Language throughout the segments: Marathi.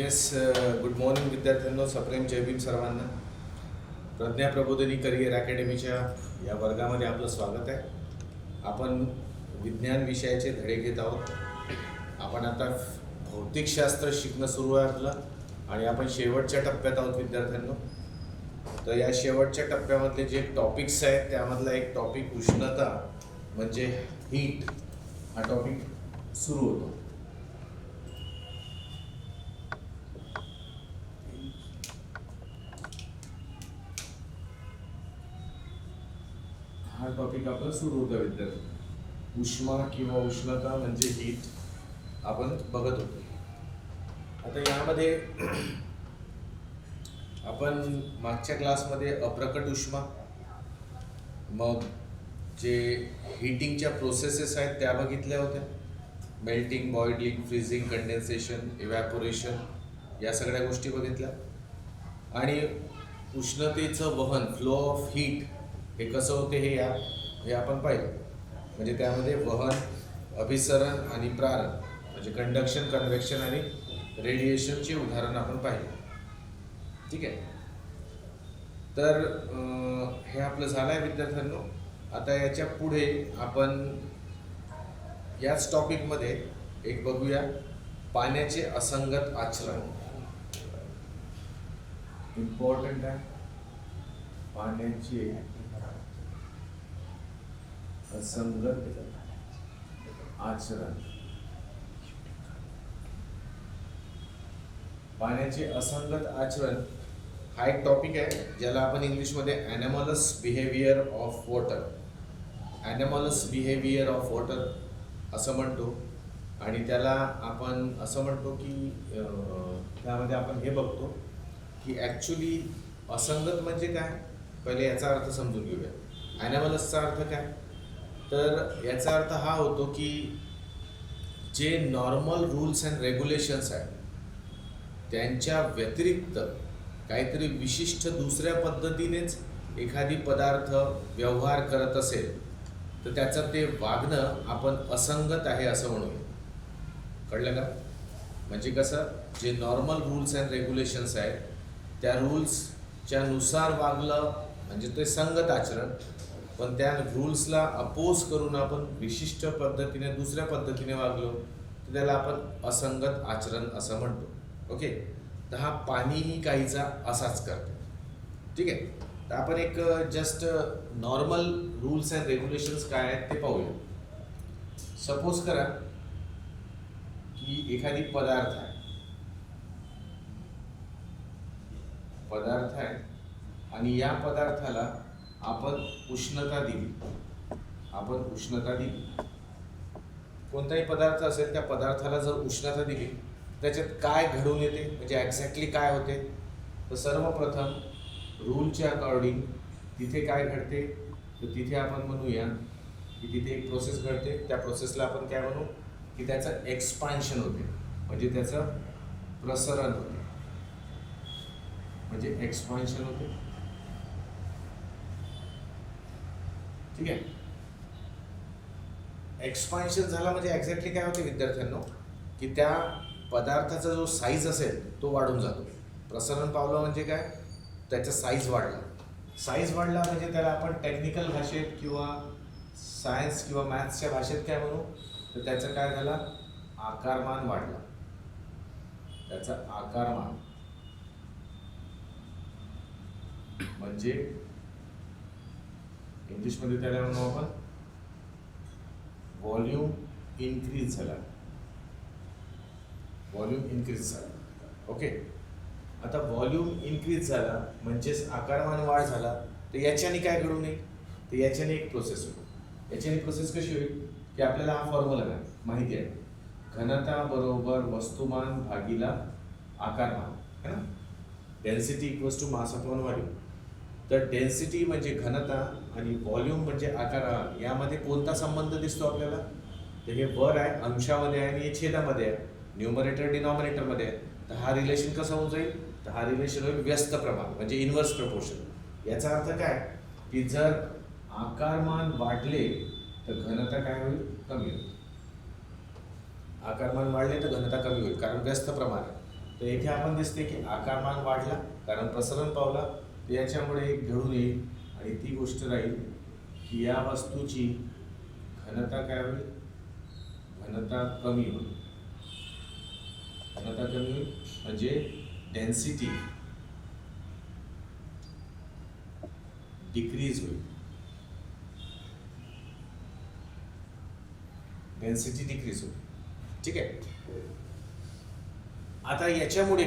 येस. गुड मॉर्निंग विद्यार्थ्यांनो. सप्रेम जय भीम सर्वांना. प्रज्ञा प्रबोधिनी करिअर अकॅडमीच्या या वर्गामध्ये आपलं स्वागत आहे. आपण विज्ञान विषयाचे धडे घेत आहोत. आपण आता भौतिकशास्त्र शिकणं सुरू आहे आपलं आणि आपण शेवटच्या टप्प्यात आहोत विद्यार्थ्यांनो. तर या शेवटच्या टप्प्यामधले जे टॉपिक्स आहेत त्यामधला एक टॉपिक उष्णता म्हणजे हीट हा टॉपिक सुरू होतो. हा टॉपिक आपला सुरू होता विद्यार्थी. उष्मा किंवा उष्णता म्हणजे हीट आपण बघत होतो. आता यामध्ये आपण मागच्या क्लासमध्ये अप्रकट उष्मा, मग जे हीटिंगच्या प्रोसेसेस आहेत त्या बघितल्या होत्या. Melting, boiling, freezing, condensation, evaporation या सगळ्या गोष्टी बघितल्या. आणि उष्णतेचं वहन, फ्लो ऑफ हीट हे कसं होते हे आपण पाहिलं. म्हणजे त्यामध्ये वहन, अभिसरण आणि प्रारण म्हणजे कंडक्शन, कन्व्हेक्शन आणि रेडिएशनचे उदाहरण आपण पाहिले. ठीक आहे. तर हे आपलं झालं आहे विद्यार्थ्यांनो. आता याच्या पुढे आपण याच टॉपिकमध्ये एक बघूया, पाण्याचे असंगत आचरण. इम्पॉर्टंट आहे पाण्याचे असंगत आचरण. पाण्याचे असंगत आचरण हा एक टॉपिक आहे ज्याला आपण इंग्लिशमध्ये anomalous behaviour of water, anomalous behaviour of water असं म्हणतो. आणि त्याला आपण असं म्हणतो की त्यामध्ये आपण हे बघतो की ॲक्च्युली असंगत म्हणजे काय. पहिले याचा अर्थ समजून घेऊया. ॲनॅमलसचा अर्थ काय, तर याचा अर्थ हा होतो की जे नॉर्मल रूल्स अँड रेग्युलेशन्स आहेत त्यांच्या व्यतिरिक्त काहीतरी विशिष्ट दुसऱ्या पद्धतीनेच एखादी पदार्थ व्यवहार करत असेल तर त्याचं ते वागणं आपण असंगत आहे असं म्हणूया. कळलं का. म्हणजे कसं, जे नॉर्मल रूल्स अँड रेग्युलेशन्स आहेत त्या रूल्सच्या नुसार वागलं म्हणजे ते संगत आचरण, पण त्या रूल्सला अपोज करून आपण विशिष्ट पद्धतीने दुसऱ्या पद्धतीने वागलो तर त्याला आपण असंगत आचरण असं म्हणतो. ओके. तर हा पाणीही काहीचा असाच करतो. ठीक आहे. तर आपण एक just normal rules and regulations काय आहेत ते पाहूया. सपोज करा की एखादी पदार्थ आहे आणि या पदार्थाला आपण उष्णता दिली. कोणताही पदार्थ असेल त्या पदार्थाला जर उष्णता दिली त्याच्यात काय घडून येते म्हणजे एक्झॅक्टली काय होते. तर सर्वप्रथम रूलच्या अकॉर्डिंग तिथे काय घडते, तर तिथे आपण म्हणूया की तिथे एक प्रोसेस घडते. त्या प्रोसेसला आपण काय म्हणू की त्याचं एक्सपान्शन होते म्हणजे त्याचं प्रसरण होते, म्हणजे एक्सपान्शन होते. ठीक आहे. एक्सपान्शन झाला म्हणजे एक्झॅक्टली काय होते विद्यार्थ्यांनो की त्या पदार्थाचा जो साईज असेल तो वाढून जातो. प्रसरण पावलं म्हणजे काय, त्याचा साईज वाढला. साईज वाढला म्हणजे त्याला आपण टेक्निकल भाषेत किंवा सायन्स किंवा मॅथ्सच्या भाषेत काय म्हणू, तर त्याचं काय झालं, आकारमान वाढला. त्याचा आकारमान म्हणजे इंग्लिशमध्ये त्याला म्हणू आपण व्हॉल्यूम इन्क्रीज झाला. ओके. आता व्हॉल्यूम इन्क्रीज झाला म्हणजेच आकारमान वाढ झाला. तर याच्याने काय घडू नये, तर याच्याने एक प्रोसेस होईल. याच्याने प्रोसेस कशी होईल की आपल्याला हा फॉर्म्युला माहिती आहे, घनता बरोबर वस्तुमान भागीला आकारमान है ना. Density equals to mass upon volume. तर डेन्सिटी म्हणजे घनता आणि व्हॉल्यूम म्हणजे आकार, यामध्ये कोणता संबंध दिसतो आपल्याला, तर हे वर आहे अंशामध्ये आहे आणि हे छेदामध्ये आहे, न्यूमरेटर डिनॉमिनेटरमध्ये आहे. तर हा रिलेशन कसं होऊन जाईल, तर हा रिलेशन होईल व्यस्त प्रमाण म्हणजे इन्व्हर्स प्रपोर्शन. याचा अर्थ काय की जर आकारमान वाढले तर घनता काय होईल, कमी होईल. आकारमान वाढले तर घनता कमी होईल कारण व्यस्त प्रमाण आहे. तर इथे आपण दिसते की आकारमान वाढला कारण प्रसरण पावला, तर याच्यामुळे एक घडून येईल आणि ती गोष्ट राहील की या वस्तूची घनता काय होईल, घनता कमी होईल. घनता कमी होईल म्हणजे डेन्सिटी डिक्रीज होईल. डेन्सिटी डिक्रीज होईल. ठीक आहे. आता याच्यामुळे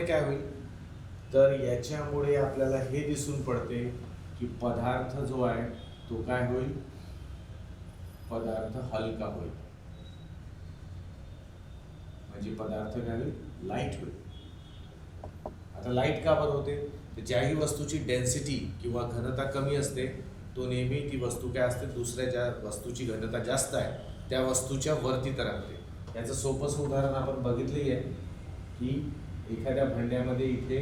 काय होईल, तर याच्यामुळे आपल्याला हे दिसून पडते की पदार्थ जो आहे तो काय होईल, पदार्थ हलका होईल. म्हणजे पदार्थ काय होईल, लाईट होईल. आता लाईट का बरं होते, तर ज्याही वस्तूची डेन्सिटी किंवा घनता कमी असते तो नेहमी ती वस्तू काय असते, दुसऱ्या ज्या वस्तूची घनता जास्त आहे त्या वस्तूच्या वरती तरंगते. याचं सोपंसं उदाहरण आपण बघितले आहे की एखाद्या भांड्यामध्ये इथे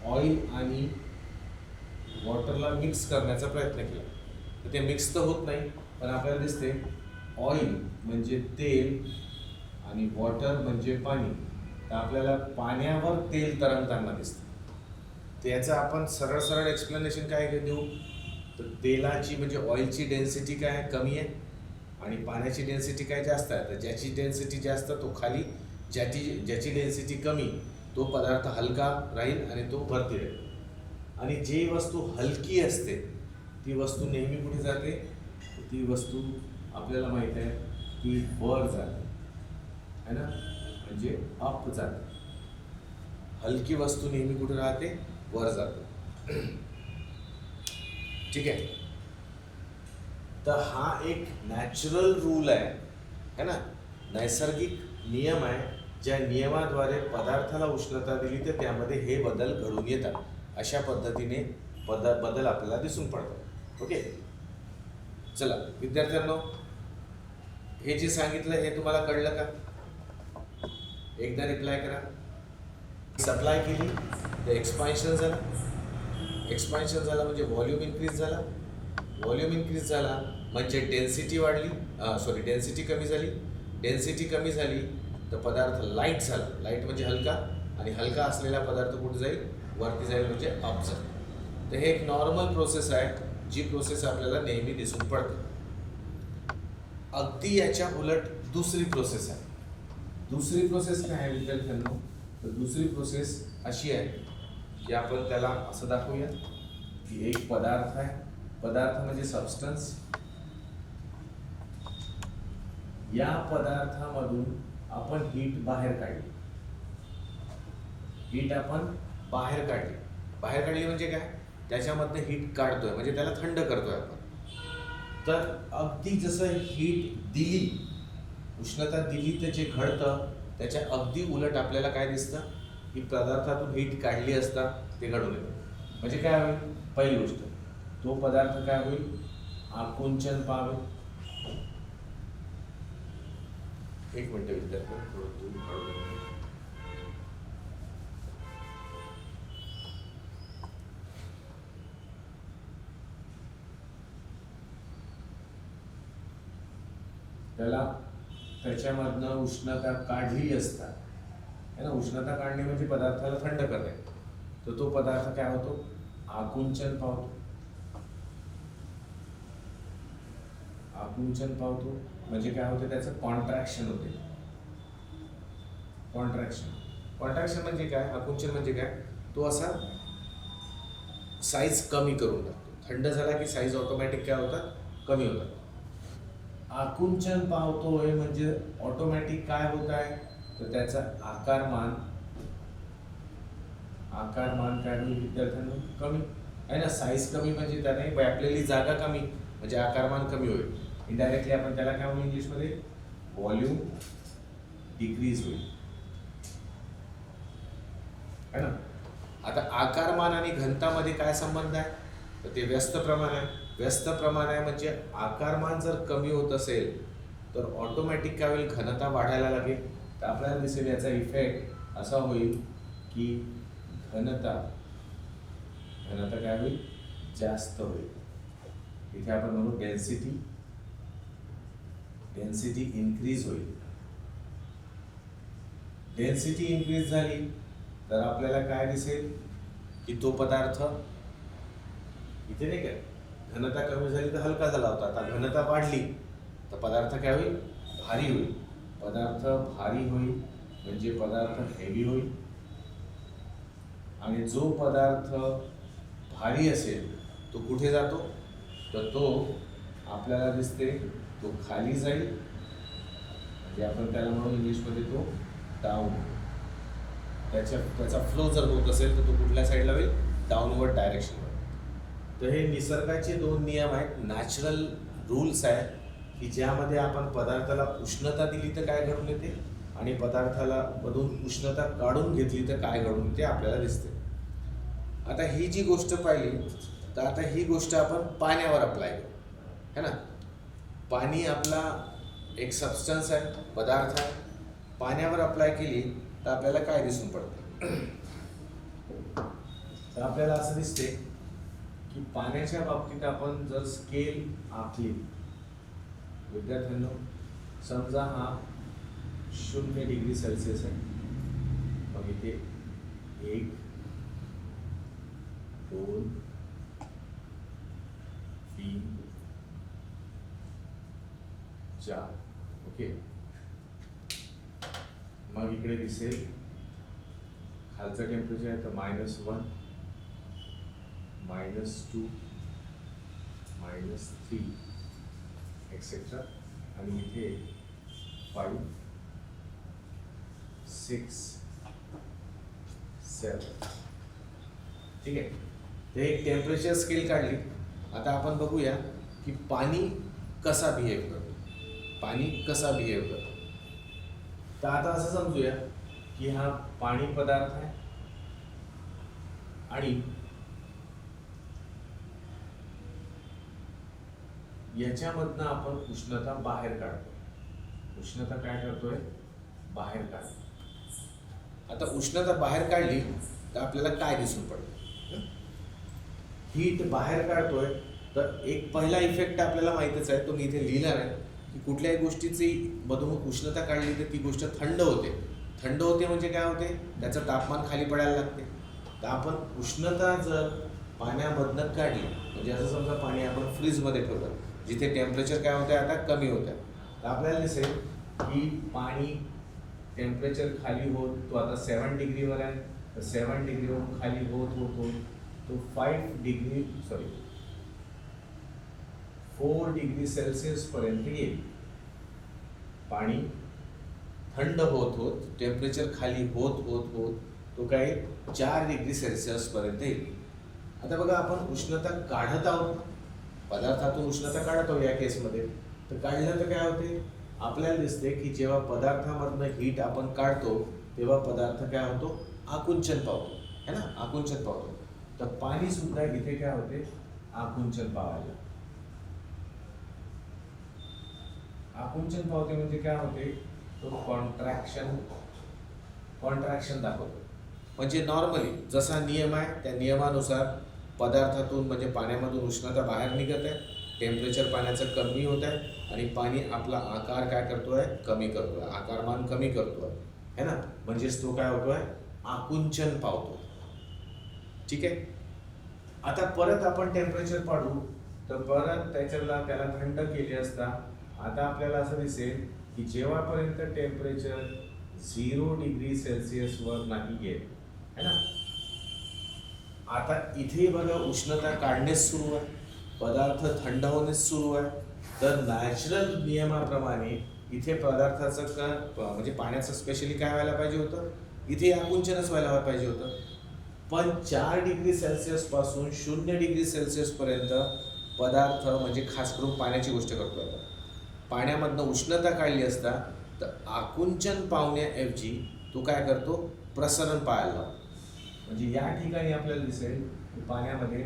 ऑइल आणि वॉटरला मिक्स करण्याचा प्रयत्न केला, तर ते मिक्स तर होत नाही, पण आपल्याला दिसते ऑइल म्हणजे तेल आणि वॉटर म्हणजे पाणी, तर आपल्याला पाण्यावर तेल तरंगताना दिसतं. तर याचं आपण सरळ सरळ एक्सप्लेनेशन काय देऊ, तर तेलाची म्हणजे ऑइलची डेन्सिटी काय कमी आहे आणि पाण्याची डेन्सिटी काय जास्त आहे. तर ज्याची डेन्सिटी जास्त तो खाली, ज्याची डेन्सिटी कमी तो पदार्थ हलका राहील आणि तो वरती राहील. आणि जी वस्तू हलकी असते ती वस्तू नेहमी कुठे जाते, ती वस्तू आपल्याला माहीत आहे की वर जाते, है ना, म्हणजे अप जाते. हलकी वस्तू नेहमी कुठे राहते, वर जाते. ठीक आहे. तर हा एक नॅचरल रूल आहे, है ना, नैसर्गिक नियम आहे. ज्या नियमाद्वारे पदार्थाला उष्णता दिली तर त्यामध्ये हे बदल घडून येतात. अशा पद्धतीने बदल आपल्याला दिसून पडतात. ओके, चला विद्यार्थ्यांनो, हे जे सांगितलं हे तुम्हाला कळलं का? एकदा रिप्लाय करा. सप्लाय केली तर एक्सपान्शन झालं. एक्सपान्शन झालं म्हणजे व्हॉल्यूम इन्क्रीज झाला. व्हॉल्यूम इन्क्रीज झाला म्हणजे डेन्सिटी वाढली, डेन्सिटी कमी झाली. डेन्सिटी कमी झाली तर पदार्थ लाईट झाला. लाईट म्हणजे हलका, आणि हलका असलेला पदार्थ कुठे जाईल, वरती जाईल म्हणजे अप जाईल. तर हे एक नॉर्मल प्रोसेस आहे, जी प्रोसेस आपल्याला नेहमी दिसून पडते. अगदी याच्या उलट दुसरी प्रोसेस आहे. दुसरी प्रोसेस काय आहे विद्यार्थ्यांनो, तर दुसरी प्रोसेस अशी आहे की आपण त्याला असं दाखवूया की एक पदार्थ आहे. पदार्थ म्हणजे सबस्टन्स. या पदार्थामधून आपण हीट बाहेर काढली. हीट आपण बाहेर काढली म्हणजे काय, त्याच्यामधनं हीट काढतोय म्हणजे त्याला थंड करतोय आपण. तर अगदी जसं हीट दिली, उष्णता दिली तर जे घडतं त्याच्या अगदी उलट आपल्याला काय दिसतं की पदार्थातून हीट काढली असता ते घडून येतं. म्हणजे काय होईल, पहिली गोष्ट तो पदार्थ काय होईल, आकुंचन पावेल. एक मिनिट विद्यार्थी, थोडं दूर काढून. त्याला त्याच्यामधनं उष्णता काढली असता, है ना, उष्णता काढणे म्हणजे पदार्थाला थंड करणे. तर तो पदार्थ काय होतो, आकुंचन पावतो. आकुंचन पावतो म्हणजे काय होते, त्याचं कॉन्ट्रॅक्शन होते. कॉन्ट्रॅक्शन म्हणजे काय, आकुंचन म्हणजे काय, तो असा साईज कमी करून टाकतो. थंड झाला की साईज ऑटोमॅटिक काय होतात, कमी होतात. आकुंचन पावतोय म्हणजे ऑटोमॅटिक काय होत आहे, तर त्याचा आकारमान काय होईल विद्यार्थ्यांनो, कमी आहे ना. साईज कमी म्हणजे त्याने व्यापलेली जागा कमी म्हणजे आकारमान कमी होईल. इनडायरेक्टली आपण त्याला काय म्हणू इंग्लिशमध्ये, व्हॉल्यूम डिक्रीज होईल, है ना. आता आकारमान आणि घनतामध्ये काय संबंध आहे, तर ते व्यस्त प्रमाण आहे. व्यस्त प्रमाण आहे म्हणजे आकारमान जर कमी होत असेल तर ऑटोमॅटिक काय होईल, घनता वाढायला लागेल. तर आपल्याला दिसेल याचा इफेक्ट असा होईल की घनता काय होईल, जास्त होईल. इथे आपण म्हणू डेन्सिटी इन्क्रीज होईल. डेन्सिटी इन्क्रीज झाली तर आपल्याला काय दिसेल की तो पदार्थ इथे नाही काय, घनता कमी झाली तर हलका झाला होता, आता घनता वाढली तर पदार्थ काय होईल, भारी होईल. पदार्थ भारी होईल म्हणजे पदार्थ हेवी होईल. आणि जो पदार्थ भारी असेल तो कुठे जातो, तर तो आपल्याला दिसते तो खाली जाईल, म्हणजे आपण त्याला म्हणू इंग्लिशमध्ये तो डाऊन. त्याचा फ्लो जर होत असेल तर तो कुठल्या साईडला होईल, डाऊनवर्ड डायरेक्शनवर. तर हे निसर्गाचे दोन नियम आहेत, नॅचरल रूल्स आहेत की ज्यामध्ये आपण पदार्थाला उष्णता दिली तर काय घडून येते आणि पदार्थाला मधून उष्णता काढून घेतली तर काय घडून येते आपल्याला दिसते. आता ही जी गोष्ट पाहिली तर आता ही गोष्ट आपण पाण्यावर अप्लाय करू, है ना. पाणी आपला एक सबस्टन्स आहे, पदार्थ आहे. पाण्यावर अप्लाय केली तर आपल्याला काय दिसून पडतं, तर आपल्याला असं दिसते की पाण्याच्या बाबतीत आपण जर स्केल आखली, विद्यार्थ्यांनो समजा हा 0 डिग्री सेल्सिअस आहे, मग इथे 1 2 3 4, ओके. मग इकडे दिसेल खालचं टेम्परेचर आहे तर -1 -2 -3 एक्सेट्रा, आणि इथे 5 6 7. ठीक आहे, ते एक टेम्परेचर स्केल काढली. आता आपण बघूया की पाणी कसा बिहेव करतो, पाणी कसा बिहेव करतो. तर आता असं समजूया की हा पाणी पदार्थ आहे आणि याच्यामधनं आपण उष्णता बाहेर काढतो. उष्णता काय करतोय, बाहेर काढतो. आता उष्णता बाहेर काढली तर आपल्याला काय दिसून पडतं, हीट बाहेर काढतोय. तर एक पहिला इफेक्ट आपल्याला माहितीच आहे, तो मी इथे लिहिणार आहे की कुठल्याही गोष्टीची मधून उष्णता काढली तर ती गोष्ट थंड होते. थंड होते म्हणजे काय होते, त्याचं तापमान खाली पडायला लागते. तर आपण उष्णता जर पाण्यामधनं काढली, म्हणजे असं समजा पाणी आपण फ्रीजमध्ये ठेवलं जिथे टेम्परेचर काय होतं आता कमी होतं, तर आपल्याला दिसेल की पाणी टेम्परेचर खाली होत, तो आता 7 डिग्रीवर आहे, तर 7 डिग्रीवरून खाली होत होतो तो 4 डिग्री सेल्सिअस पर्यंत येईल. पाणी थंड होत होत टेम्परेचर खाली होत होत होत तो काय 4 डिग्री सेल्सिअस पर्यंत येईल. आता बघा आपण उष्णता काढत आहोत, पदार्थातून उष्णता काढत आहोत या केसमध्ये. तर काढलं तर काय होते, आपल्याला दिसते की जेव्हा पदार्थामधनं हीट आपण काढतो तेव्हा पदार्थ काय होतो, आकुंचन पावतो, है ना, आकुंचन पावतो. तर पाणी सुद्धा इथे काय होते, आकुंचन पावायला. आकुंचन पावते म्हणजे काय होते, तो कॉन्ट्रॅक्शन दाखवतो. म्हणजे नॉर्मली जसा नियम आहे त्या नियमानुसार पदार्थातून म्हणजे पाण्यामधून उष्णता बाहेर निघत आहे, टेम्परेचर पाण्याचं कमी होत आहे आणि पाणी आपला आकार काय करतोय, कमी करतोय, आकारमान कमी करतोय, है ना. म्हणजेच तो काय होतोय, आकुंचन पावतो. ठीक आहे. आता परत आपण टेम्परेचर पाडू तर परत त्याला थंड केले असता आता आपल्याला असं दिसेल की जेव्हापर्यंत टेम्परेचर 0 डिग्री सेल्सिअसवर नाही गेल, है ना. आता इथे बघा उष्णता काढणेच सुरू आहे, पदार्थ थंड होणेच सुरू आहे. तर नॅचरल नियमाप्रमाणे इथे पदार्थाचं म्हणजे पाण्याचं स्पेशली काय व्हायला पाहिजे होतं, इथे आकुंचनच व्हायला पाहिजे होतं. पण 4 डिग्री सेल्सिअस पासून 0 डिग्री सेल्सिअस पर्यंत पदार्थ म्हणजे खास करून पाण्याची गोष्ट करतोय आपण, पाण्यामधनं उष्णता काढली असता तर आकुंचन पावण्याऐवजी तो काय करतो, प्रसरण पाहायला लावतो. म्हणजे या ठिकाणी आपल्याला दिसेल की पाण्यामध्ये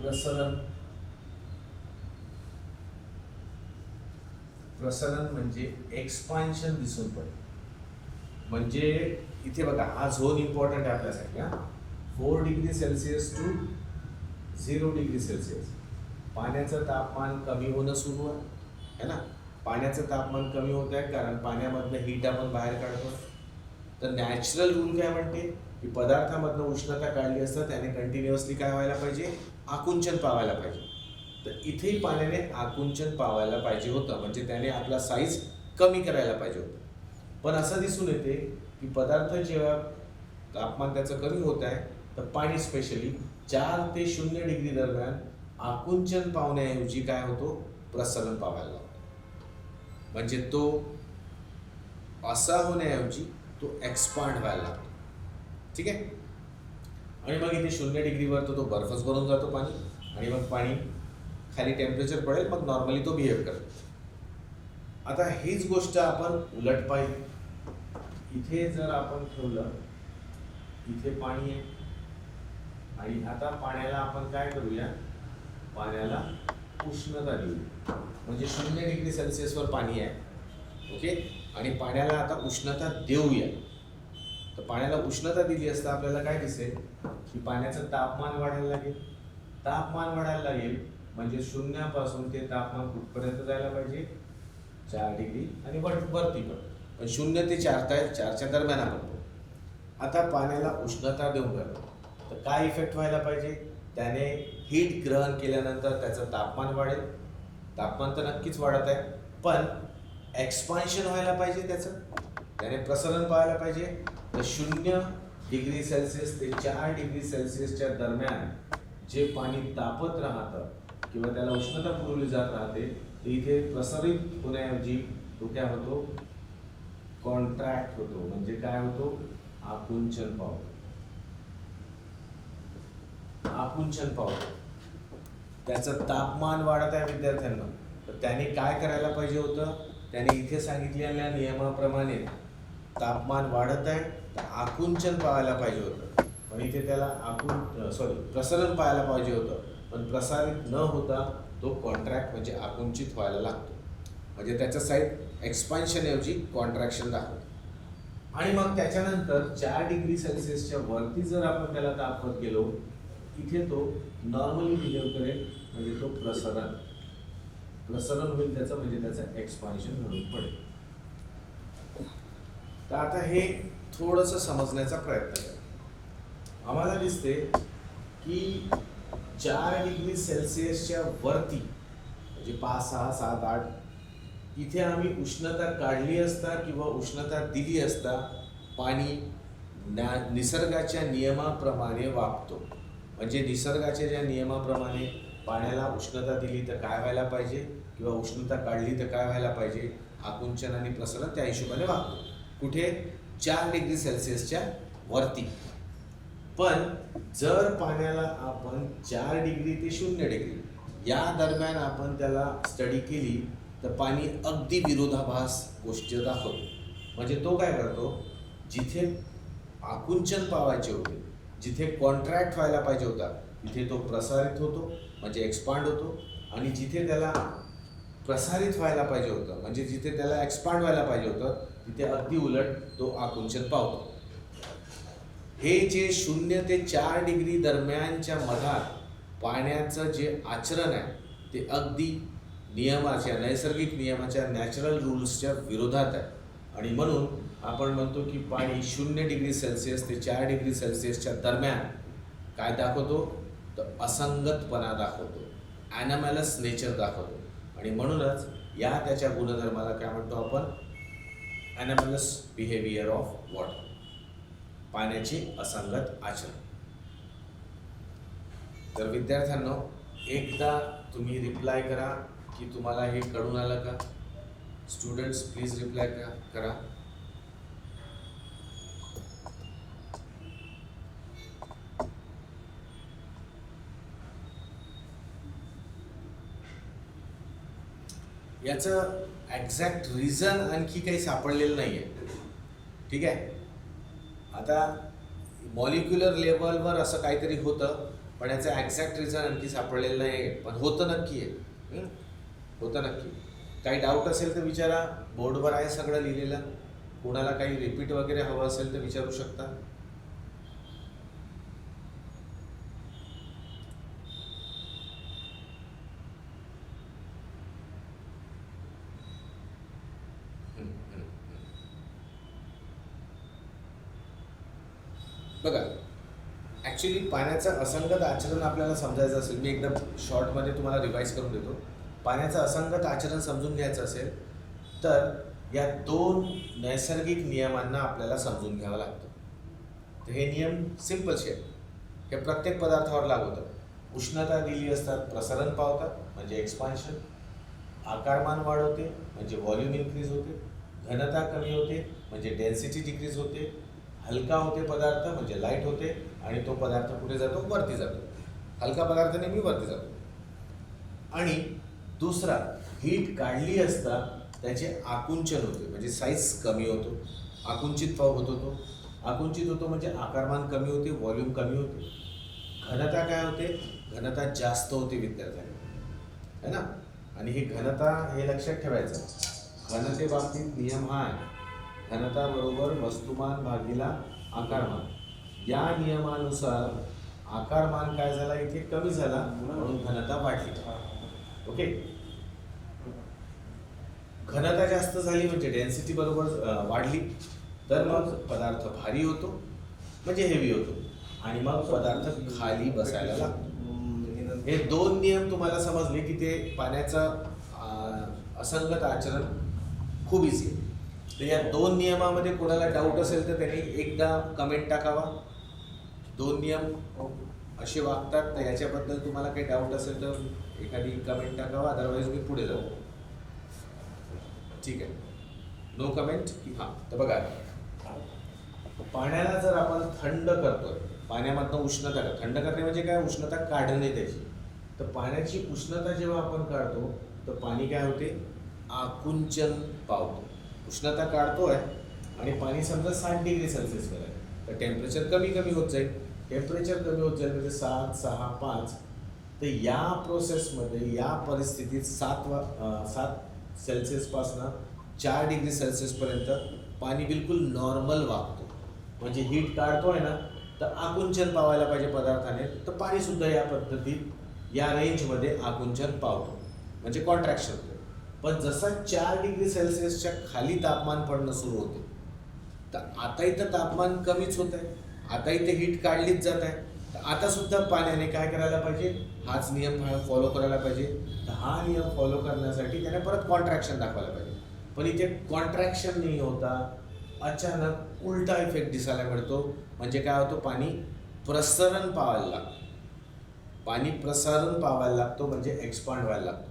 प्रसरण म्हणजे एक्सपान्शन दिसून पडेल. म्हणजे इथे बघा हा झोन इम्पॉर्टंट आहे आपल्यासाठी. 4 degree Celsius to 0 degree Celsius पाण्याचं तापमान कमी होणं सुरू आहे, है ना. पाण्याचं तापमान कमी होत आहे कारण पाण्यामधनं हीट आपण बाहेर काढतो. तर नॅचरल रूल काय म्हणते की पदार्थामधनं उष्णता काढली असता त्याने कंटिन्युअसली काय व्हायला पाहिजे, आकुंचन पावायला पाहिजे. तर इथेही पाण्याने आकुंचन पावायला पाहिजे होतं, म्हणजे त्याने आपला साईज कमी करायला पाहिजे होतं. पण असं दिसून येते की पदार्थ जेव्हा तापमान त्याचं कमी होत आहे तर पाणी स्पेशली 4 ते 0 डिग्री दरम्यान आकुंचन पावण्याऐवजी काय होतो, प्रसरण पावायला लागतो. म्हणजे तो असा होण्याऐवजी तो एक्सपांड व्हायला लागतो. ठीक आहे. आणि मग इथे 0 डिग्रीवर तो बर्फच बनून जातो पाणी, आणि मग पाणी खाली टेम्परेचर पडेल, मग नॉर्मली तो बिहेव करतो. आता हीच गोष्ट आपण उलट पाहिली. इथे जर आपण ठेवलं, इथे पाणी आहे आणि आता पाण्याला आपण काय करूया, पाण्याला उष्णता देऊ. म्हणजे 0 डिग्री सेल्सिअसवर पाणी आहे, ओके, आणि पाण्याला आता उष्णता देऊया. तर पाण्याला उष्णता दिली असता आपल्याला काय दिसेल की पाण्याचं तापमान वाढायला लागेल. तापमान वाढायला लागेल म्हणजे 0 पासून ते तापमान कुठपर्यंत जायला पाहिजे, 4 डिग्री, आणि वरती पण 0 ते 4 4च्या दरम्यान आपण. आता पाण्याला उष्णता देऊन राहिलो तर काय इफेक्ट व्हायला पाहिजे, त्याने हीट ग्रहण केल्यानंतर त्याचं तापमान वाढेल. तापमान तर नक्कीच वाढत आहे, पण एक्सपान्शन व्हायला पाहिजे, त्याने प्रसरण पाहायला पाहिजे. तर 0 डिग्री सेल्सिअस ते 4 डिग्री सेल्सिअसच्या दरम्यान जे पाणी तापत राहतं किंवा त्याला उष्णता पुरवली जात राहते, ते इथे प्रसारित होण्याऐवजी तो काय होतो, कॉन्ट्रॅक्ट होतो. म्हणजे काय होतो, आकुंचन पावतो. आकुंचन पावतो. त्याचं तापमान वाढत आहे विद्यार्थ्यांना, तर त्याने काय करायला पाहिजे होतं, त्याने इथे सांगितलेल्या नियमाप्रमाणे तापमान वाढत आहे तर आकुंचन पाहायला पाहिजे होतं, पण इथे त्याला प्रसरण पाहायला पाहिजे होतं, पण प्रसारित न होता तो कॉन्ट्रॅक्ट म्हणजे आकुंचित व्हायला लागतो. म्हणजे त्याच्या साईड एक्सपान्शनऐवजी कॉन्ट्रॅक्शन दाखवतो. आणि मग त्याच्यानंतर 4 डिग्री सेल्सिअसच्या वरती जर आपण त्याला तापवत गेलो, इथे तो नॉर्मली बिहेव करेल, म्हणजे तो प्रसरण होईल त्याचं, म्हणजे त्याचं एक्सपान्शन घडून पडेल. तर आता हे थोडंसं समजण्याचा प्रयत्न करा. आम्हाला दिसते की 4 डिग्री सेल्सिअसच्या वरती म्हणजे 5, 6, 7, 8 इथे आम्ही उष्णता काढली असता किंवा उष्णता दिली असता पाणी निसर्गाच्या नियमाप्रमाणे वागतो. म्हणजे निसर्गाच्या ज्या नियमाप्रमाणे पाण्याला उष्णता दिली तर काय व्हायला पाहिजे किंवा उष्णता काढली तर काय व्हायला पाहिजे, आकुंचन आणि प्रसरण त्या हिशोबाने वागतो. कुठे, 4 डिग्री सेल्सिअसच्या वरती. पण जर पाण्याला आपण 4 डिग्री ते 0 डिग्री या दरम्यान आपण त्याला स्टडी केली तर पाणी अगदी विरोधाभास गोष्ट दाखवतो. म्हणजे तो काय करतो, जिथे आकुंचन पावायचे होते, जिथे कॉन्ट्रॅक्ट व्हायला पाहिजे होता, तिथे तो प्रसारित होतो म्हणजे एक्सपांड होतो, आणि जिथे त्याला प्रसारित व्हायला पाहिजे होतं म्हणजे जिथे त्याला एक्सपांड व्हायला पाहिजे होतं, तिथे अगदी उलट तो आकुंचन पावतो. हे जे 0 ते 4 डिग्री दरम्यानच्या मधात पाण्याचं जे आचरण आहे ते अगदी नियमाच्या, नैसर्गिक नियमाच्या, नॅचरल रूल्सच्या विरोधात आहे. आणि म्हणून आपण म्हणतो की पाणी 0 डिग्री सेल्सिअस ते 4 डिग्री सेल्सिअसच्या दरम्यान काय दाखवतो, तर असंगतपणा दाखवतो, ॲनॉमॅलस नेचर दाखवतो. आणि म्हणूनच या त्याच्या गुणधर्माला काय म्हणतो आपण, ॲनॉमॅलस बिहेवियर ऑफ वॉटर, पाण्याची असंगत आचरण. तर विद्यार्थ्यांनो, एकदा तुम्ही रिप्लाय करा की तुम्हाला हे कळून आलं का. स्टुडंट्स प्लीज रिप्लाय करा. याचं एक्झॅक्ट रिझन आणखी काही सापडलेलं नाही आहे. ठीक आहे. आता मॉलिक्युलर लेवलवर असं काहीतरी होतं, पण याचं एक्झॅक्ट रिझन आणखी सापडलेलं नाही आहे, पण होतं नक्की आहे. होतं नक्की. काही डाऊट असेल तर विचारा, बोर्डवर आहे सगळं लिहिलेलं. कोणाला काही रिपीट वगैरे हवं असेल तर विचारू शकता. बघा, ॲक्च्युली पाण्याचं असंगत आचरण आपल्याला समजायचं असेल, मी एकदम शॉर्टमध्ये तुम्हाला रिवाईज करून देतो. पाण्याचं असंगत आचरण समजून घ्यायचं असेल तर या दोन नैसर्गिक नियमांना आपल्याला समजून घ्यावं लागतं. तर हे नियम सिम्पलचे आहेत, हे प्रत्येक पदार्थावर लागू होतं. उष्णता दिली असतात प्रसारण पावतात म्हणजे एक्सपान्शन, आकारमान वाढवते म्हणजे व्हॉल्यूम इन्क्रीज होते, घनता कमी होते म्हणजे डेन्सिटी डिक्रीज होते, हलका होते पदार्थ म्हणजे लाईट होते आणि तो पदार्थ कुठे जातो? वरती जातो. हलका पदार्थ नेहमी वरती जातो. आणि दुसरा, हीट काढली असता त्याचे आकुंचन होते म्हणजे साईज कमी होतो, आकुंचित होत होतो. आकुंचित होतो म्हणजे आकारमान कमी होते, व्हॉल्यूम कमी होते. घनता काय होते? घनता जास्त होते विद्यार्थ्यांना, है ना. आणि ही घनता हे लक्षात ठेवायचं, घनते बाबतीत नियम हा आहे, घनता बरोबर वस्तुमान भागीला आकारमान. या नियमानुसार आकारमान काय झाला? इथे कमी झाला म्हणून घनता वाढली. ओके, घनता जास्त झाली म्हणजे डेन्सिटी बरोबर वाढली, तर मग पदार्थ भारी होतो म्हणजे हेवी होतो आणि मग पदार्थ खाली बसायला लागतो. हे दोन नियम तुम्हाला समजले की ते पाण्याचं असंगत आचरण खूप इझी आहे. तर या दोन नियमामध्ये कोणाला डाऊट असेल तर त्यांनी एकदा कमेंट टाकावा. दोन नियम असे वागतात तर याच्याबद्दल तुम्हाला काही डाऊट असेल तर एखादी कमेंट टाकावा, अदरवाईज मी पुढे जाऊ. ठीक आहे, नो कमेंट की हां. तर बघा, पाण्याला जर आपण थंड करतोय, पाण्यामधनं उष्णता थंड करणे म्हणजे काय? उष्णता काढणे त्याची. तर पाण्याची उष्णता जेव्हा आपण काढतो तर पाणी काय होते? आकुंचन पावतो. उष्णता काढतोय आणि पाणी समजा 60 डिग्री सेल्सिअसवर आहे तर टेम्परेचर कमी कमी होत जाईल. टेम्परेचर कमी होत जाईल म्हणजे 7, 6, 5. तर या प्रोसेसमध्ये या परिस्थितीत 7 सेल्सिअसपासनं 4 डिग्री सेल्सिअसपर्यंत पाणी बिलकुल नॉर्मल वागतो. म्हणजे हीट काढतोय ना तर आकुंचन पावायला पाहिजे पदार्थाने, तर पाणीसुद्धा या पद्धतीत या रेंजमध्ये आकुंचन पावतो म्हणजे कॉन्ट्रॅक्शन होतं. पण जसा 4 डिग्री सेल्सिअसच्या खाली तापमान पडणं सुरू होते तर आता इथं तापमान कमीच होत आहे, आता इथे हीट काढलीच जात आहे. तर आता सुद्धा पाण्याने काय करायला पाहिजे? हाच नियम फॉलो करायला पाहिजे. तर हा नियम फॉलो करण्यासाठी त्याने परत कॉन्ट्रॅक्शन दाखवायला पाहिजे. पण इथे कॉन्ट्रॅक्शन नाही होता, अचानक उलटा इफेक्ट दिसायला मिळतो. म्हणजे काय होतं? पाणी प्रसरण पावायला लागतं. पाणी प्रसारण पावायला लागतो म्हणजे एक्सपांड व्हायला लागतो.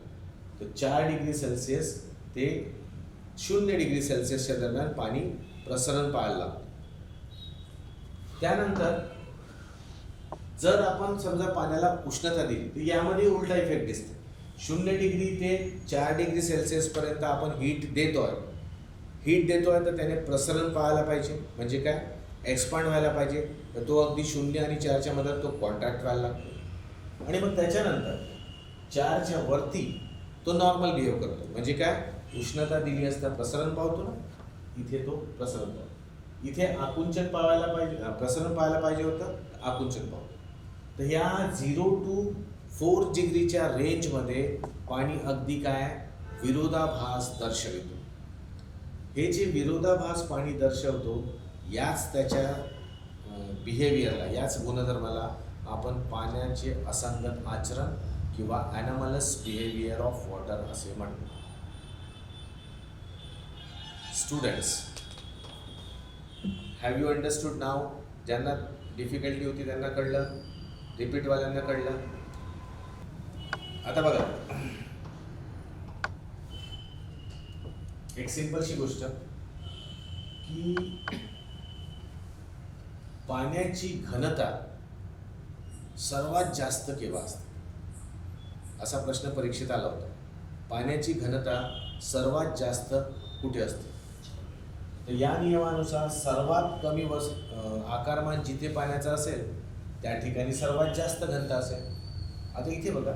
तर 4 डिग्री सेल्सिअस ते 0 डिग्री सेल्सिअसच्या दरम्यान पाणी प्रसरण पाहायला लागतं. त्यानंतर जर आपण समजा पाण्याला उष्णता दिली तर यामध्ये उलटा इफेक्ट दिसते. 0 डिग्री ते 4 डिग्री सेल्सिअसपर्यंत आपण हीट देतोय तर त्याने प्रसरण पाहायला पाहिजे म्हणजे काय? एक्सपांड व्हायला पाहिजे. तर तो अगदी 0 आणि 4च्या मध्ये तो कॉन्ट्रॅक्ट व्हायला लागतो आणि मग त्याच्यानंतर 4च्या वरती तो नॉर्मल बिहेव करतो. म्हणजे काय? उष्णता दिली असता प्रसरण पावतो ना, इथे तो प्रसरण पावतो. इथे आकुंचन पावायला पाहिजे, प्रसरण पाहायला पाहिजे होतं, आकुंचन पावतो. तर ह्या 0 to 4 डिग्रीच्या रेंजमध्ये पाणी अगदी काय? विरोधाभास दर्शवितो. हे जे विरोधाभास पाणी दर्शवतो याच त्याच्या बिहेवियरला, याच गुणधर्माला आपण पाण्याचे असंगत आचरण किंवा ॲनॉमलस बिहेवियर ऑफ वॉटर असे म्हणतो. स्टुडंट्स, हॅव यू अंडरस्टूड नाव? ज्यांना डिफिकल्टी होती त्यांना कळलं, रिपीटवाल्यांना कळलं. आता बघा, एक सिंपलशी गोष्ट की पाण्याची घनता सर्वात जास्त केव्हा असते? असा प्रश्न परीक्षेत आला होता. पाण्याची घनता सर्वात जास्त कुठे असते? तर या नियमानुसार सर्वात कमी आकारमान जिथे पाण्याचं असेल त्या ठिकाणी सर्वात जास्त घनता असेल. आता इथे बघा,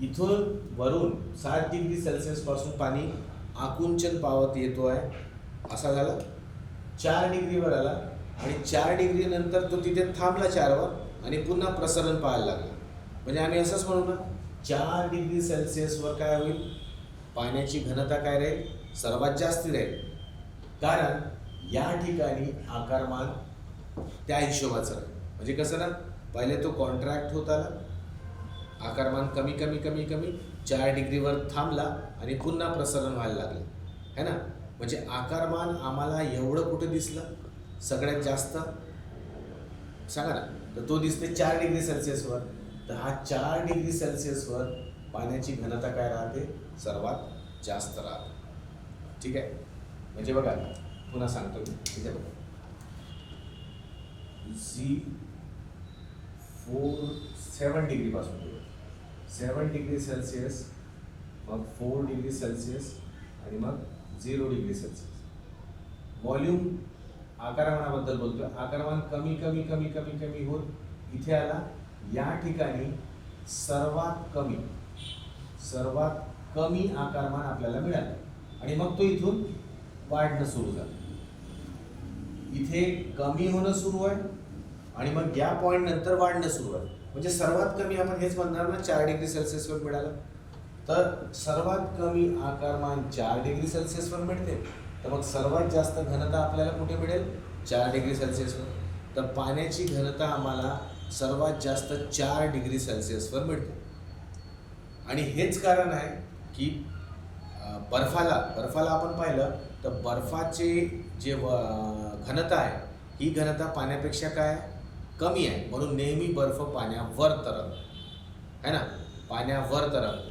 इथून वरून 7 डिग्री सेल्सिअसपासून पाणी आकुंचन पावत येतो आहे, असा झाला. 4 डिग्रीवर आला आणि 4 डिग्री नंतर तो तिथे थांबला 4वर आणि पुन्हा प्रसरण पाहायला लागला. म्हणजे आम्ही असंच म्हणू ना, 4 डिग्री सेल्सिअसवर काय होईल? पाण्याची घनता काय राहील? सर्वात जास्त राहील. कारण या ठिकाणी आकारमान त्या हिशोबाचं. म्हणजे कसं ना, पहिले तो कॉन्ट्रॅक्ट होत आला, आकारमान कमी कमी कमी कमी 4 डिग्रीवर थांबला आणि पुन्हा प्रसरण व्हायला लागलं, है ना. म्हणजे आकारमान आम्हाला एवढं कुठं दिसलं सगळ्यात जास्त सांगा ना, तर तो दिसते 4 डिग्री सेल्सिअसवर. तर हा 4 डिग्री सेल्सिअसवर पाण्याची घनता काय राहते, सर्वात जास्त राहते. ठीक आहे. म्हणजे बघा, पुन्हा सांगतो मी, ठीक आहे. G7 डिग्रीपासून 7 डिग्री सेल्सिअस, मग 4 डिग्री सेल्सिअस आणि मग 0 डिग्री सेल्सिअस. व्हॉल्यूम आकारमानाबद्दल बोलतोय. आकारमान कमी कमी कमी कमी कमी होत इथे आला. या ठिकाणी सर्वात कमी आकारमान आपल्याला मिळालं आणि मग तो इथून वाढणं सुरू झालं. इथे कमी होणं सुरू आहे आणि मग या पॉईंट नंतर वाढणं सुरू आहे. म्हणजे सर्वात कमी आपण हेच म्हणणार ना, 4 डिग्री सेल्सिअसवर मिळालं. तर सर्वात कमी आकारमान 4 डिग्री सेल्सिअसवर मिळते. तर मग सर्वात जास्त घनता आपल्याला कुठे मिळेल, 4 डिग्री सेल्सिअसवर. तर पाण्याची घनता आम्हाला सर्वात जास्त 4 डिग्री सेल्सिअसवर मिळते. आणि हेच कारण आहे की बर्फाला आपण पाहिलं तर बर्फाचे जे घनता आहे, ही घनता पाण्यापेक्षा काय कमी आहे. म्हणून नेहमी बर्फ पाण्यावर तरंगतो, है ना, पाण्यावर तरंगतो.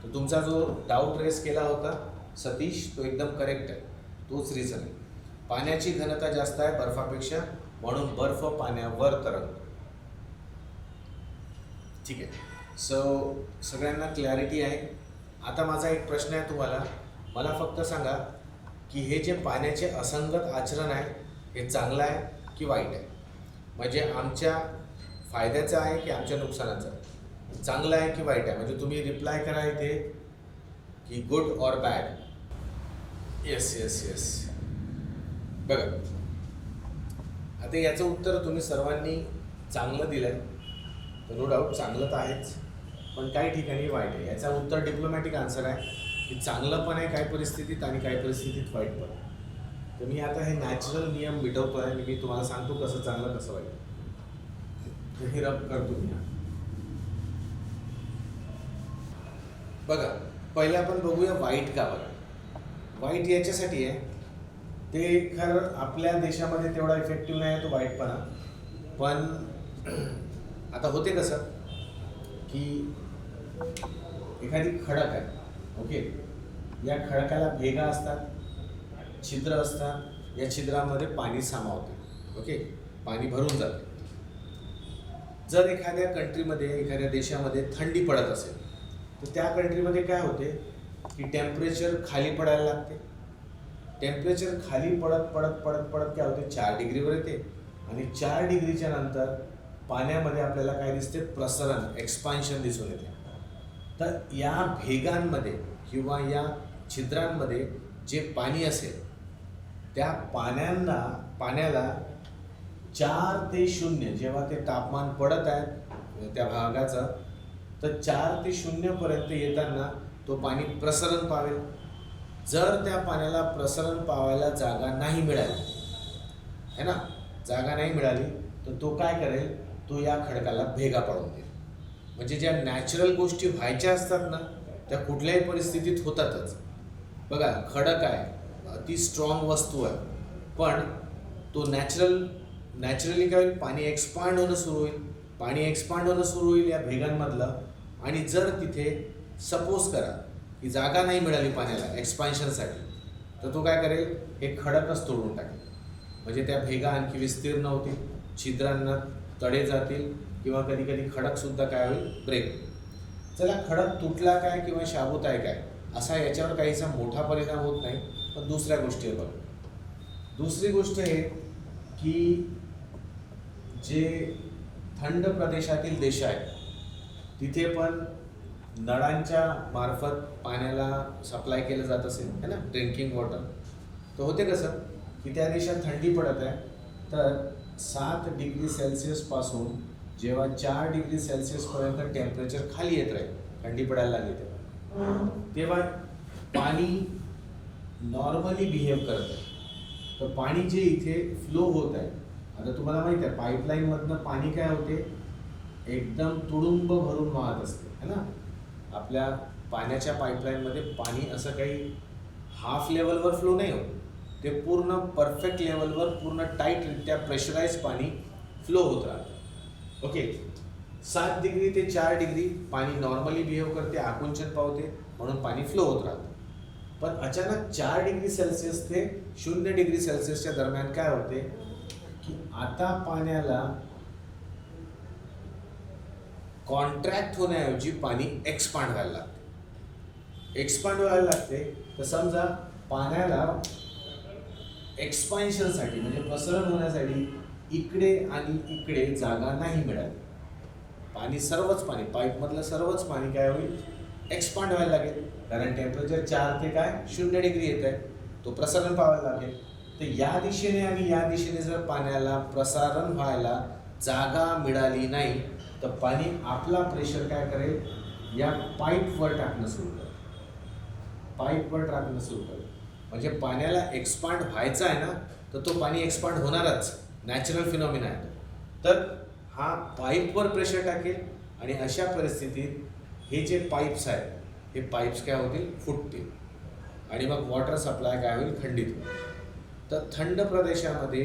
तर तुमचा जो डाऊट रेस केला होता सतीश, तो एकदम करेक्ट आहे. तोच रिझन आहे. पाण्याची घनता जास्त आहे बर्फापेक्षा, म्हणून बर्फ पाण्यावर तरंगतो. ठीक आहे. सो सगळ्यांना क्लॅरिटी आहे. आता माझा एक प्रश्न आहे तुम्हाला. मला फक्त सांगा की हे जे पाण्याचे असंगत आचरण आहे, हे चांगलं आहे की वाईट आहे. म्हणजे आमच्या फायद्याचं आहे की आमच्या नुकसानाचं आहे, चांगलं आहे की वाईट आहे. म्हणजे तुम्ही रिप्लाय करा इथे की good or bad. Yes yes yes. बघा, आता याचं उत्तर तुम्ही सर्वांनी चांगलं दिलं आहे. तर नो डाऊट चांगलं तर आहेच, पण काही ठिकाणी वाईट आहे. याचा उत्तर डिप्लोमॅटिक आन्सर आहे की चांगलं पण आहे काही परिस्थितीत आणि काही परिस्थितीत वाईट पण आहे. तर मी आता हे नॅचरल नियम मिटवतो आहे आणि मी तुम्हाला सांगतो कसं चांगलं कसं वाईट. तर हे रब करतो मी. बघा, पहिले आपण बघूया वाईट का बरं. वाईट याच्यासाठी आहे, ते खरं आपल्या देशामध्ये तेवढा इफेक्टिव्ह नाही आहे तो वाईटपणा. पण आता होते कसं की एखादी खडक आहे, ओके, या खडकाला भेगा असतात, छिद्र असतात. या छिद्रामध्ये पाणी सामावते, ओके, पाणी भरून जाते. जर एखाद्या कंट्रीमध्ये, एखाद्या देशामध्ये थंडी पडत असेल तर त्या कंट्रीमध्ये काय होते की टेम्परेचर खाली पडायला लागते. टेम्परेचर खाली पडत पडत पडत पडत काय होते, 4 डिग्रीवर येते. आणि 4 डिग्रीच्या नंतर पाण्यामध्ये आपल्याला काय दिसते, प्रसरण, एक्सपान्शन दिसून येते. तर या भेगांमध्ये किंवा या छिद्रांमध्ये जे पाणी असेल, त्या पाण्याला 4 ते 0 जेव्हा ते तापमान पडत आहे त्या भागाचं, तर 4 ते 0 पर्यंत येताना तो पाणी प्रसरण पावेल. जर त्या पाण्याला प्रसरण पावायला जागा नाही मिळाली, है ना, जागा नाही मिळाली, तर तो काय करेल, तो या खडकाला भेगा पाडून देईल. म्हणजे ज्या नॅचरल गोष्टी व्हायच्या असतात ना, त्या कुठल्याही परिस्थितीत होतातच. बघा, खडक आहे, अति स्ट्रॉंग वस्तू आहे, पण तो नॅचरली काय होईल, पाणी एक्सपांड होणं सुरू होईल या भेगांमधलं. आणि जर तिथे सपोज करा की जागा नाही मिळाली पाण्याला एक्सपान्शनसाठी, तर तो काय करेल, हे खडकच तोडून टाकेल. म्हणजे त्या भेगा आणखी विस्तीर्ण होतील, छिद्रांना तडे जातील किंवा कधी कधी खडकसुद्धा काय होईल, ब्रेक. चला, खडक तुटला काय किंवा शाबूत आहे काय, असा याच्यावर काहीसा मोठा परिणाम होत नाही. पण दुसऱ्या गोष्टी आहे बघा. दुसरी गोष्ट हे की जे थंड प्रदेशातील देश आहेत तिथे पण नळांच्या मार्फत पाण्याला सप्लाय केलं जात असेल, है ना, ड्रिंकिंग वॉटर. तर होते कसं की त्या देशात थंडी पडत आहे, तर 7 डिग्री सेल्सिअसपासून जेव्हा 4 डिग्री सेल्सिअसपर्यंत टेम्परेचर खाली येत राहील, थंडी पडायला लागली तेव्हा पाणी नॉर्मली बिहेव करत आहे. तर पाणी जे इथे फ्लो होत आहे आता तुम्हाला माहिती आहे पाईपलाईनमधनं पाणी काय होते, एकदम तुडुंब भरून वाहत असते है ना. आपल्या पाण्याच्या पाईपलाईनमध्ये पाणी असं काही हाफ लेवलवर फ्लो नाही होत, ते पूर्ण परफेक्ट लेवलवर पूर्ण टाईटरित्या प्रेशराईज पाणी फ्लो होत राहतं. ओके, 7 डिग्री ते 4 डिग्री पाणी नॉर्मली बिहेव करते, आकुंचन पावते, म्हणून पाणी फ्लो होत राहतं. पण अचानक 4 डिग्री सेल्सिअस ते 0 डिग्री सेल्सिअसच्या दरम्यान काय होते की आता पाण्याला कॉन्ट्रॅक्ट होण्याऐवजी पाणी एक्सपांड व्हायला लागते. एक्सपांड व्हायला लागते तर समजा पाण्याला एक्सपान्शनसाठी म्हणजे प्रसरण होण्यासाठी इकडे आणि इकडे जागा नाही मिळाली. पाणी सर्वच पाणी पाईपमधलं सर्वच पाणी काय होईल, एक्सपांड व्हायला लागेल, कारण टेम्परेचर 4 ते काय 0 डिग्री येत आहे, तो प्रसारण पाहायला लागेल. तर या दिशेने आणि या दिशेने जर पाण्याला प्रसारण व्हायला जागा मिळाली नाही तर पाणी आपला प्रेशर काय करेल, या पाईपवर टाकणं सुरू करेल. पाईपवर टाकणं सुरू करेल म्हणजे पाण्याला एक्सपांड व्हायचं आहे ना, तर तो पाणी एक्सपांड होणारच, नॅचरल फिनॉमिना आहे. तर हा पाईपवर प्रेशर टाकेल आणि अशा परिस्थितीत हे जे पाईप्स आहेत हे पाईप्स काय होतील, फुटतील आणि मग वॉटर सप्लाय काय होईल, खंडित होईल. तर थंड प्रदेशामध्ये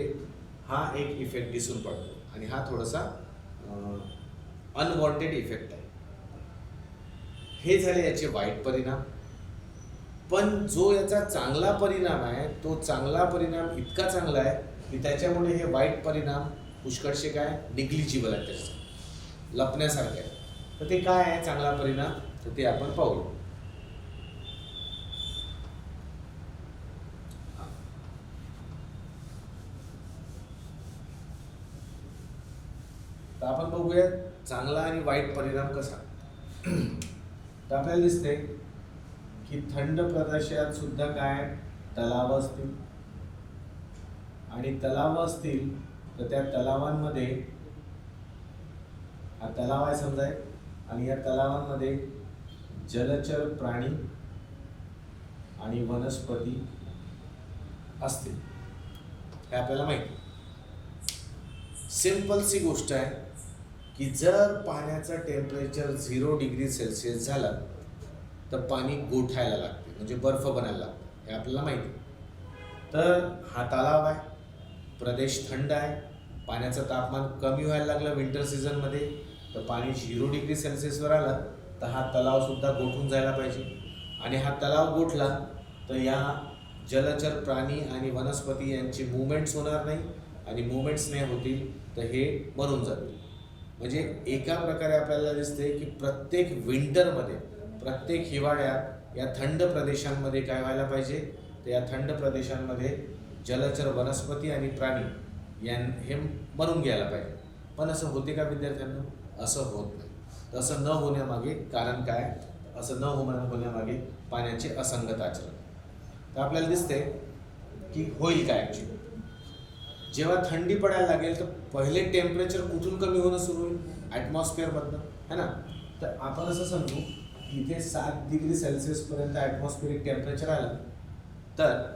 हा एक इफेक्ट दिसून पडतो आणि हा थोडासा अनवॉन्टेड इफेक्ट आहे. हे झाले याचे वाईट परिणाम. पण जो याचा चांगला परिणाम आहे, तो चांगला परिणाम इतका चांगला आहे की त्याच्यामुळे हे वाईट परिणाम पुष्कळशे काय निग्लिजिबल आहेत, त्याचे लपण्यासारखे आहे. तर ते काय आहे चांगला परिणाम, तर ते आपण पाहू. तर आपण बघूया चांगला आणि वाईट परिणाम कसा. तर आपल्याला दिसते की थंड प्रदेशात सुद्धा काय तलाव असतील आणि तलाव असतील तर त्या तलावांमध्ये, हा तलाव आहे समजा आणि या तलावांमध्ये जलचर प्राणी आणि वनस्पती असतील, हे आपल्याला माहिती. सिंपल सी गोष्ट आहे की जर पाण्याचं टेम्परेचर 0 डिग्री सेल्सिअस झालं तर पाणी गोठायला लागते, म्हणजे बर्फ बनायला लागते, हे आपल्याला माहिती. तर हा तलाव आहे, प्रदेश थंड आहे, पाण्याचं तापमान कमी व्हायला लागलं विंटर सीझनमध्ये, तर पाणी 0 डिग्री सेल्सिअसवर आलं तर हा तलावसुद्धा गोठून जायला पाहिजे. आणि हा तलाव गोठला तर या जलचर प्राणी आणि वनस्पती यांची मूवमेंट्स होणार नाही आणि मूवमेंट्स नाही होतील तर हे मरून जातील. म्हणजे एका प्रकारे आपल्याला दिसते की प्रत्येक विंटरमध्ये, प्रत्येक हिवाळ्यात या थंड प्रदेशांमध्ये काय व्हायला पाहिजे, तर या थंड प्रदेशांमध्ये जलचर वनस्पती आणि प्राणी हे मरून घ्यायला पाहिजे. पण असं होते का विद्यार्थ्यांना, असं होत नाही. तसं न होण्यामागे कारण काय, असं न होण्यामागे पाण्याचे असंगत आचरण. तर आपल्याला दिसते की होईल काय ॲक्च्युली, जेव्हा थंडी पडायला लागेल तर पहिले टेम्परेचर कुठून कमी होणं सुरू होईल, ॲटमॉस्फिअरमधनं है ना. तर आपण असं समजू की इथे 7 डिग्री सेल्सिअसपर्यंत ॲटमॉस्फिअरिक टेम्परेचर आलं तर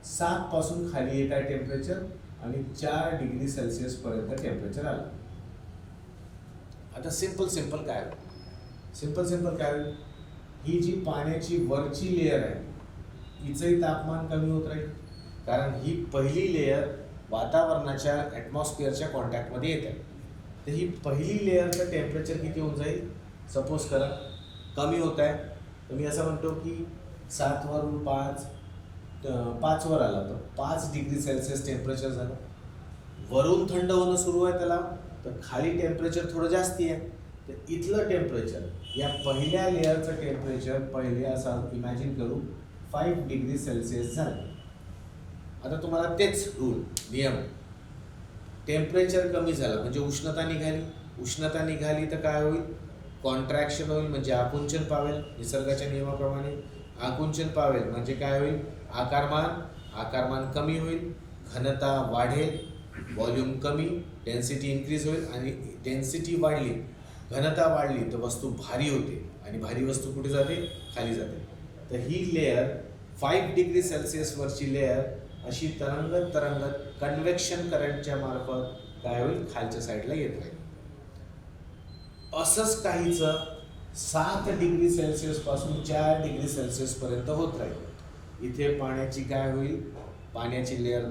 7 पासून खाली येत आहे टेम्परेचर आणि 4 डिग्री सेल्सिअसपर्यंत टेम्परेचर आलं. आता सिंपल काय होईल, ही जी पाण्याची वरची लेयर आहे हिचंही तापमान कमी होत राहील, कारण ही पहिली लेयर वातावरणाच्या ॲटमॉस्फिअरच्या कॉन्टॅक्टमध्ये येत आहे. तर ही पहिली लेयरचं टेम्परेचर किती होऊन जाईल, सपोज करा कमी होत आहे तर मी असं म्हणतो की 7 वरून 5 वर आला तर 5 डिग्री सेल्सिअस टेम्परेचर झालं. वरून थंड होणं सुरू आहे त्याला तर खाली टेम्परेचर थोडं जास्ती आहे, तर इथलं टेम्परेचर या पहिल्या लेयरचं टेम्परेचर पहिले असं इमॅजिन करू 5 डिग्री सेल्सिअस झालं. आता तुम्हाला तेच नियम, टेम्परेचर कमी झालं म्हणजे उष्णता निघाली तर काय होईल, कॉन्ट्रॅक्शन होईल म्हणजे आकुंचन पावेल. निसर्गाच्या नियमाप्रमाणे आकुंचन पावेल म्हणजे काय होईल, आकारमान कमी होईल, घनता वाढेल, व्हॉल्यूम कमी, डेन्सिटी इन्क्रीज होईल आणि डेन्सिटी वाढली, घनता वाढली तर वस्तू भारी होते आणि भारी वस्तू कुठे जाते, खाली जाते. तर ही लेयर 5 डिग्री सेल्सिअसवरची लेयर अशी तरंगत तरंगत कन्व्हेक्शन करंटच्या मार्फत काय होईल, खालच्या साईडला येत राहील. असंच काहीचं 7 डिग्री सेल्सिअस पासून 4 डिग्री सेल्सिअस पर्यंत होत राहील. इथे पाण्याची काय होईल, पाण्याची लेअर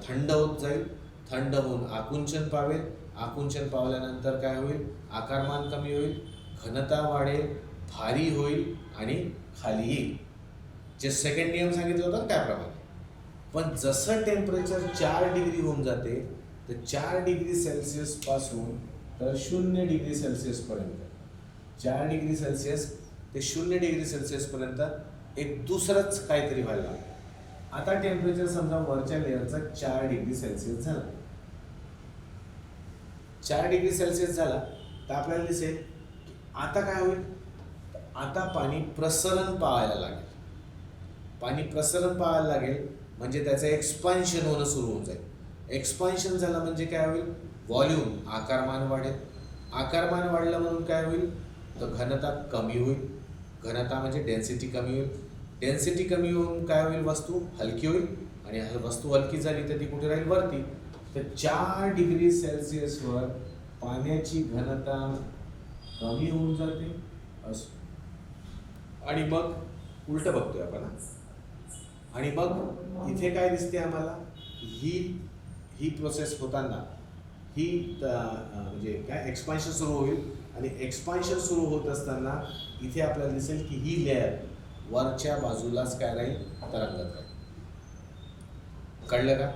थंड होत जाईल, थंड होऊन आकुंचन पावेल, आकुंचन पावल्यानंतर काय होईल, आकारमान कमी होईल, घनता वाढेल, भारी होईल आणि खाली येईल. जे सेकंड नियम सांगितलं होतं त्याप्रमाणे. पण जसं टेम्परेचर 4 डिग्री होऊन जाते, तर 4 डिग्री सेल्सिअस पासून तर 0 डिग्री सेल्सिअस पर्यंत, 4 डिग्री सेल्सिअस ते 0 डिग्री सेल्सिअस पर्यंत एक दुसरंच काहीतरी व्हायला लागलं. आता टेम्परेचर समजा वरच्या लेअरचा 4 डिग्री सेल्सिअस झाला, 4 डिग्री सेल्सिअस झाला, तर आपल्याला दिसेल की आता काय होईल, आता पाणी प्रसरण पाहायला लागेल. पाणी प्रसरण पाहायला लागेल म्हणजे त्याचं एक्सपान्शन होणं सुरू होऊन जाईल. एक्सपान्शन झालं म्हणजे काय होईल, व्हॉल्यूम आकारमान वाढेल. आकारमान वाढलं म्हणून काय होईल, तर घनता कमी होईल. घनता म्हणजे डेन्सिटी कमी होईल. डेन्सिटी कमी होऊन काय होईल, वस्तू हलकी होईल. आणि वस्तू हलकी झाली तर ती कुठे राहील, वरती. तर 4 डिग्री सेल्सिअसवर पाण्याची घनता कमी होऊन जाते असं. आणि मग उलट बघतोय आपण. आणि मग इथे काय दिसते आम्हाला, ही प्रोसेस होताना ही म्हणजे काय एक्सपान्शन सुरू होईल. आणि एक्सपान्शन सुरू होत असताना इथे आपल्याला दिसेल की ही लेअर वरच्या बाजूलाच काय राहील, तरंगत राहील. कळलं का?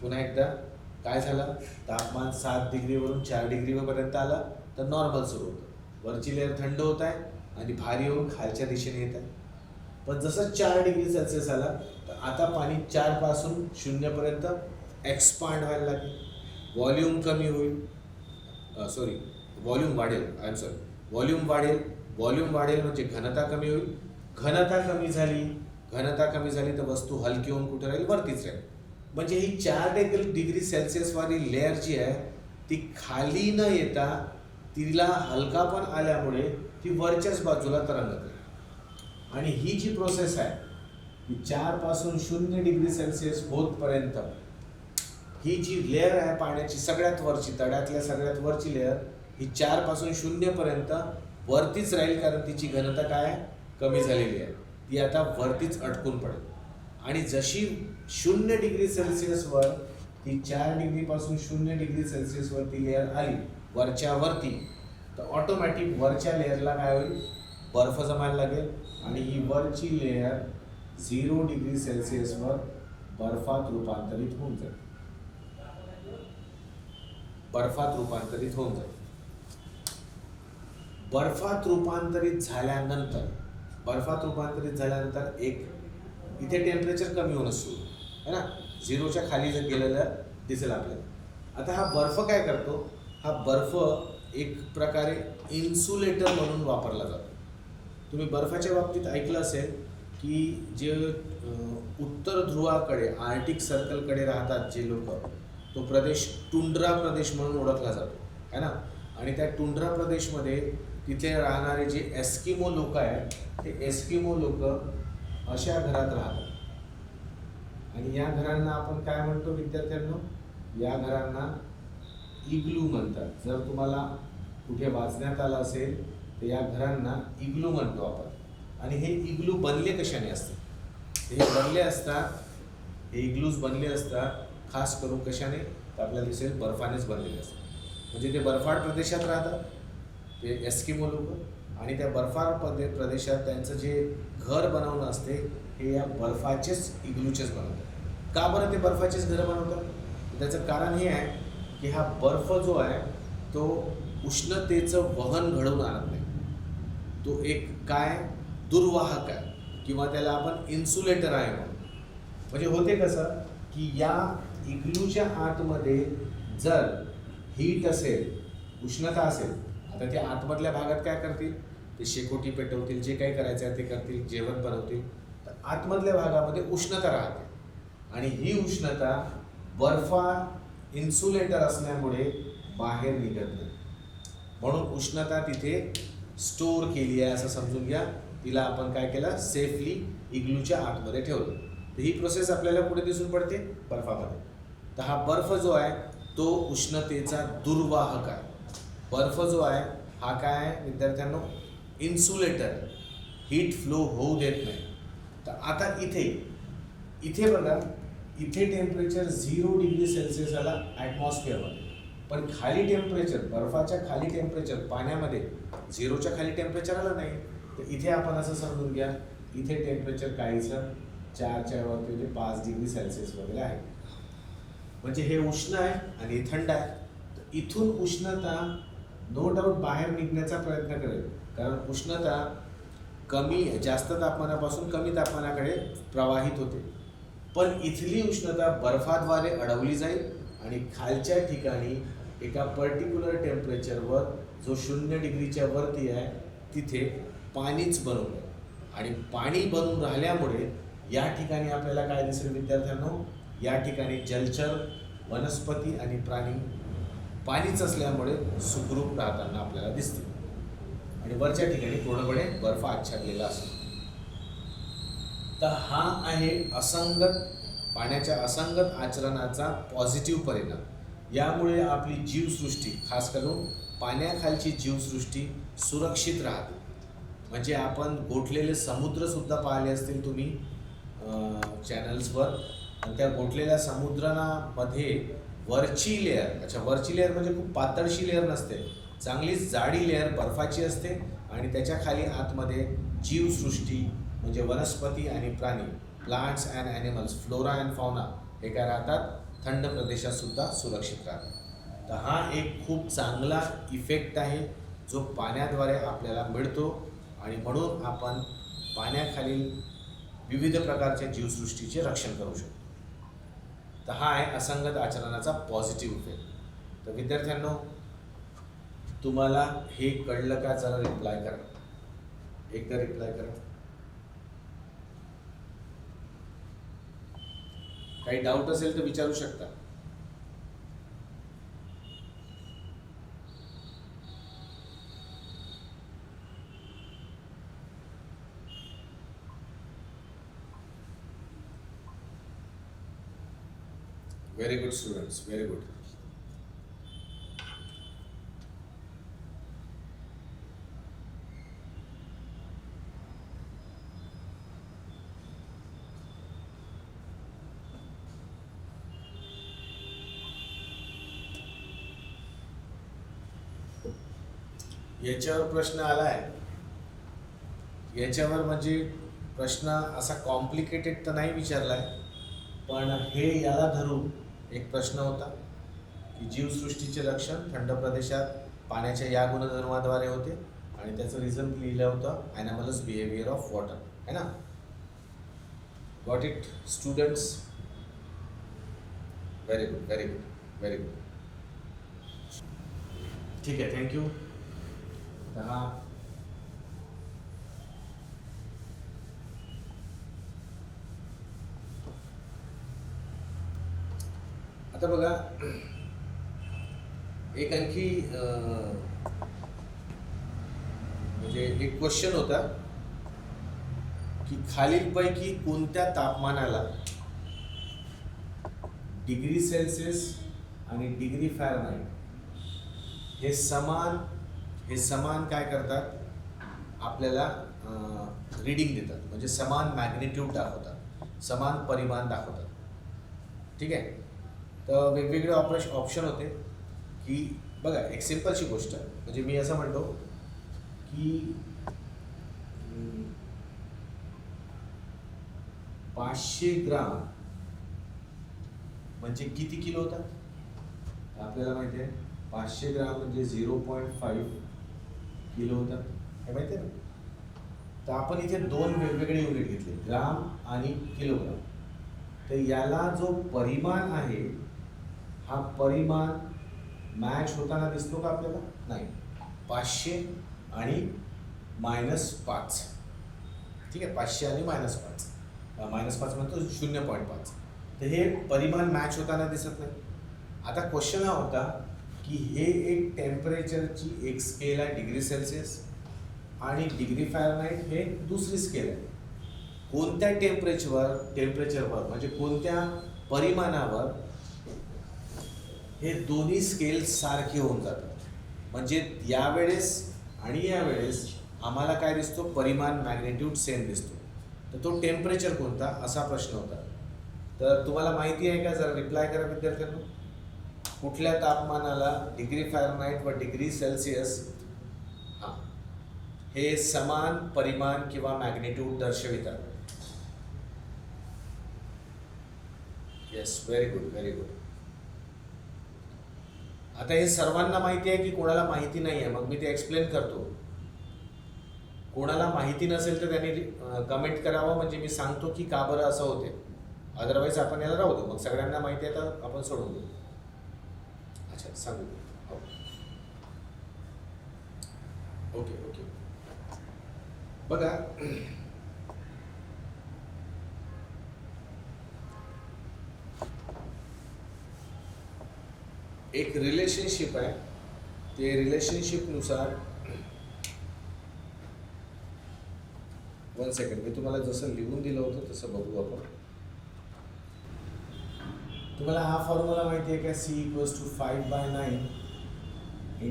पुन्हा एकदा काय झालं, तापमान 7 डिग्रीवरून 4 डिग्रीपर्यंत आलं तर नॉर्मल सुरू होतं. वरची लेअर थंड होत आहे आणि भारी होऊन खालच्या दिशेने येत आहे. पण जसं 4 डिग्री सेल्सिअस आला तर आता पाणी 4 पासून 0 पर्यंत एक्सपांड व्हायला लागेल. व्हॉल्यूम कमी होईल, व्हॉल्यूम वाढेल. व्हॉल्यूम वाढेल म्हणजे घनता कमी होईल. घनता कमी झाली तर वस्तू हलकी होऊन कुठे राहील, वरतीच राहील. म्हणजे ही 4 डिग्री सेल्सिअसवाली लेअर जी आहे ती खाली न येता तिला हलकापण आल्यामुळे ती वरच्याच बाजूला तरंगत राहील. आणि ही जी प्रोसेस आहे ही 4 पासून 0 डिग्री सेल्सिअस होतपर्यंत ही जी लेअर आहे पाण्याची सगळ्यात वरची, तळ्यातल्या सगळ्यात वरची लेअर, ही 4 पासून 0 पर्यंत वरतीच राहील. कारण तिची घनता काय आहे, कमी झालेली आहे. ती आता वरतीच अटकून पडेल. आणि जशी 0 डिग्री सेल्सिअसवर ती 4 डिग्रीपासून 0 डिग्री सेल्सिअसवर ती लेअर आली वरच्या वरती, तर ऑटोमॅटिक वरच्या लेअरला काय होईल, बर्फ जमायला लागेल. आणि ही वरची लेअर 0 डिग्री सेल्सिअसवर बर्फात रूपांतरित होऊन जाईल. बर्फात रूपांतरित झाल्यानंतर एक इथे टेम्परेचर कमी होणं सुरू आहे ना, 0च्या खाली जर गेलेलं दिसेल आपल्याला. आता हा बर्फ काय करतो, हा बर्फ एक प्रकारे इन्सुलेटर म्हणून वापरला जातो. तुम्ही बर्फाच्या बाबतीत ऐकलं असेल की जे उत्तर ध्रुवाकडे आर्टिक सर्कलकडे राहतात जे लोक, तो प्रदेश टुंड्रा प्रदेश म्हणून ओळखला जातो है ना. आणि त्या टुंड्रा प्रदेशमध्ये तिथे राहणारे जे एस्किमो लोक आहेत, ते एस्किमो लोक अशा घरात राहतात. आणि या घरांना आपण काय म्हणतो विद्यार्थ्यांनो, या घरांना इग्लू म्हणतात. जर तुम्हाला कुठे वाचण्यात आलं असेल तर या घरांना इग्लू म्हणतो आपण. आणि हे इग्लू बनले कशाने असतात, हे इग्लूज बनले असतात खास करून कशाने, तर आपल्याला दिसेल बर्फानेच बनलेले असतात. म्हणजे ते बर्फाळ प्रदेशात राहतात ते एस्किमो लोक. आणि त्या बर्फाळ प्रदेशात त्यांचं जे घर बनवणं असते हे या बर्फाचेच इग्लूचेच बनवतात. का बरं ते बर्फाचेच घरं बनवतात, त्याचं कारण हे आहे की हा बर्फ जो आहे तो उष्णतेचं वहन घडवून आणत नाही. तो एक काय दुर्वाहक आहे किंवा त्याला आपण इन्सुलेटर आहे म्हणून. म्हणजे होते कसं की या इग्लूच्या आतमध्ये जर हीट असेल, उष्णता असेल, आता ते आतमधल्या भागात काय करतील, ते शेकोटी पेटवतील, जे काही करायचं आहे ते करतील, जेवण बनवतील. तर आतमधल्या भागामध्ये उष्णता राहते आणि ही उष्णता बर्फा इन्सुलेटर असल्यामुळे बाहेर निघत नाही. म्हणून उष्णता तिथे स्टोअर केली आहे असं समजून घ्या. तिला आपण काय केलं, सेफली इग्लूच्या आतमध्ये ठेवलं. तर ही प्रोसेस आपल्याला पुढे दिसून पडते बर्फामध्ये. तर हा बर्फ जो आहे तो उष्णतेचा दुर्वाहक आहे. बर्फ जो आहे हा काय आहे विद्यार्थ्यांनो, इन्सुलेटर, हीट फ्लो होऊ देत नाही. तर आता इथे बघा, इथे टेम्परेचर 0 डिग्री सेल्सिअस आला ॲटमॉस्फिअरमध्ये, पण खाली टेम्परेचर, बर्फाच्या खाली टेम्परेचर पाण्यामध्ये 0च्या खाली टेम्परेचर आलं नाही. तर इथे आपण असं समजून घ्या, इथे टेम्परेचर काहीसं 4च्या वरती म्हणजे 5 डिग्री सेल्सिअस वगैरे आहे. म्हणजे हे उष्ण आहे आणि हे थंड आहे. तर इथून उष्णता नो डाऊट बाहेर निघण्याचा प्रयत्न करेल, कारण उष्णता जास्त तापमानापासून कमी तापमानाकडे प्रवाहित होते. पण इथली उष्णता बर्फाद्वारे अडवली जाईल आणि खालच्या ठिकाणी एका पर्टिक्युलर टेम्परेचरवर, जो 0 डिग्रीच्या वरती आहे, तिथे पाणीच बनवलं आहे. आणि पाणी बनून राहिल्यामुळे या ठिकाणी आपल्याला काय दिसेल विद्यार्थ्यांनो, या ठिकाणी जलचर, वनस्पती आणि प्राणी पाणीच असल्यामुळे सुखरूप राहताना आपल्याला दिसते. आणि वरच्या ठिकाणी पूर्णपणे बर्फ आच्छादलेला असतो. तर हा आहे पाण्याच्या असंगत आचरणाचा पॉझिटिव्ह परिणाम. यामुळे आपली जीवसृष्टी, खास करून पाण्याखालची जीवसृष्टी सुरक्षित राहते. म्हणजे आपण गोठलेले समुद्रसुद्धा पाहिले असतील तुम्ही चॅनल्सवर. आणि त्या गोठलेल्या समुद्रामध्ये वरची लेअर म्हणजे खूप पातळशी लेअर नसते, चांगली जाडी लेअर बर्फाची असते. आणि त्याच्या खाली आतमध्ये जीवसृष्टी म्हणजे वनस्पती आणि प्राणी, plants and animals, flora and fauna, हे काय राहतात, थंड प्रदेशात सुद्धा सुरक्षित राहतात. तर हा एक खूप चांगला इफेक्ट आहे जो पाण्याद्वारे आपल्याला मिळतो. आणि म्हणून आपण पाण्याखालील विविध प्रकारच्या जीवसृष्टीचे रक्षण करू शकतो. तर हा आहे असंगत आचरणाचा पॉझिटिव्ह इफेक्ट. तर विद्यार्थ्यांनो, तुम्हाला हे कळलं का? जरा रिप्लाय करा, एकदा रिप्लाय करा. काही डाऊट असेल तर विचारू शकता. Very good students, very good. याच्यावर प्रश्न आलाय, याच्यावर म्हणजे प्रश्न असा कॉम्प्लिकेटेड तर नाही विचारलाय, पण हे याला धरून एक प्रश्न होता की जीवसृष्टीचे रक्षण थंड प्रदेशात पाण्याच्या या गुणधर्माद्वारे होते. आणि त्याचं रिझन लिहिलं होतं ॲनिमल्स बिहेवियर ऑफ वॉटर, है ना. Got it students? Very good, very good, very good. ठीक आहे, थँक्यू. हा आता बघा, एक आणखी म्हणजे एक क्वेश्चन होता की खालीलपैकी कोणत्या तापमानाला डिग्री सेल्सिअस आणि डिग्री फॅरनहाइट हे समान काय करतात, आपल्याला रीडिंग देतात, म्हणजे समान मॅग्निट्यूड दाखवतात, समान परिमाण दाखवतात. ठीक आहे. तर वेगवेगळे ऑप्शन होते की बघा, एक सिम्पलशी गोष्ट म्हणजे मी असं म्हणतो की 500 ग्राम म्हणजे किती किलो होता आपल्याला माहिती आहे. 500 ग्राम म्हणजे 0.5 किलो होता, हे माहिती आहे ना. तर आपण इथे दोन वेगवेगळे युनिट घेतले, ग्राम आणि किलोग्राम. तर याला जो परिमाण आहे, हा परिमाण मॅच होताना दिसतो का आपल्याला? नाही. 500 आणि -5. ठीक आहे, 500 आणि -5. -5 म्हणतो 0.5. तर हे परिमाण मॅच होताना दिसत नाही. आता क्वेश्चन हा होता की हे एक टेम्परेचरची एक स्केल आहे डिग्री सेल्सिअस, आणि डिग्री फॅरनहाइट हे दुसरी स्केल आहे. कोणत्या टेम्परेचरवर म्हणजे कोणत्या परिमाणावर हे दोन्ही स्केल सारखे होऊन जातात. म्हणजे यावेळेस आणि यावेळेस आम्हाला काय दिसतो, परिमाण मॅग्नेट्यूड सेम दिसतो. तर तो टेम्परेचर कोणता असा प्रश्न होता. तर तुम्हाला माहिती आहे का, जरा रिप्लाय करा विद्यार्थ्यांनो. कुठल्या तापमानाला डिग्री फॅरनहाइट व डिग्री सेल्सिअस हे समान परिमाण किंवा मॅग्नेट्यूड दर्शवितात. Yes, very good, very good. आता हे सर्वांना माहिती आहे की कोणाला माहिती नाही आहे, मग मी ते एक्सप्लेन करतो. कोणाला माहिती नसेल तर त्यांनी कमेंट करावं, म्हणजे मी सांगतो की का बरं असं होते. अदरवाईज आपण याला राहू दे, मग सगळ्यांना माहिती आहे तर आपण सोडून देऊ. अच्छा, सांगू. Okay okay. बघा, एक रिलेशनशिप आहे. ते रिलेशनशिपनुसार, वन सेकंड, मी तुम्हाला जसं लिहून दिलं होतं तसं बघू आपण. तुम्हाला हा फॉर्म्युला माहिती आहे का, C=5/9 ×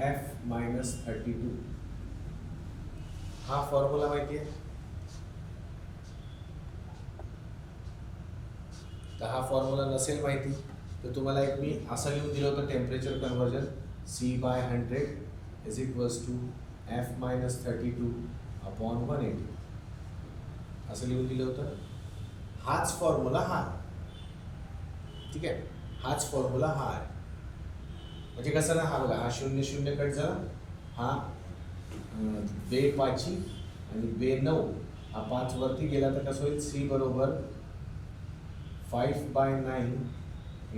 F-32. हा फॉर्म्युला माहिती आहे. तर हा फॉर्म्युला नसेल माहिती तर तुम्हाला एक मी असं लिहून दिलं होतं, टेम्परेचर कन्व्हर्जन C/100 = F-32/180 असं लिहून दिलं होतं. हाच फॉर्म्युला हा, ठीक आहे, हाच फॉर्म्युला हा आहे. म्हणजे कसं ना, हा बघा, हा 0 0 कट झाला, हा 2 5 आणि 2 9, हा 5 वरती गेला तर कसं होईल, C = 5/9 ×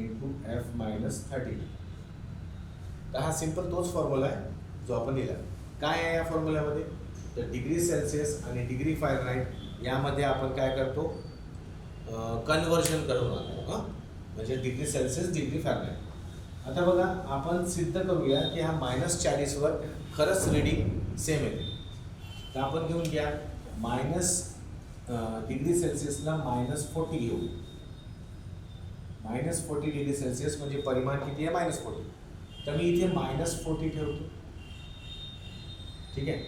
F-32. तर हा सिंपल तोच फॉर्म्युला आहे जो आपण लिहिला. काय आहे या फॉर्म्युल्यामध्ये, तर डिग्री सेल्सिअस आणि डिग्री फॅरनहाइट यामध्ये आपण काय करतो, कन्व्हर्जन करून आणतो. म्हणजे डिग्री सेल्सिअस डिग्री फॅरनहाइट. आता बघा, आपण सिद्ध करूया की हा -40 वर खरंच रीडिंग सेम येते. तर आपण घेऊन घ्या डिग्री सेल्सिअसला -40 घेऊ. -40 डिग्री सेल्सिअस म्हणजे परिमाण किती आहे, -40. तर मी इथे -40 ठेवतो, ठीक आहे.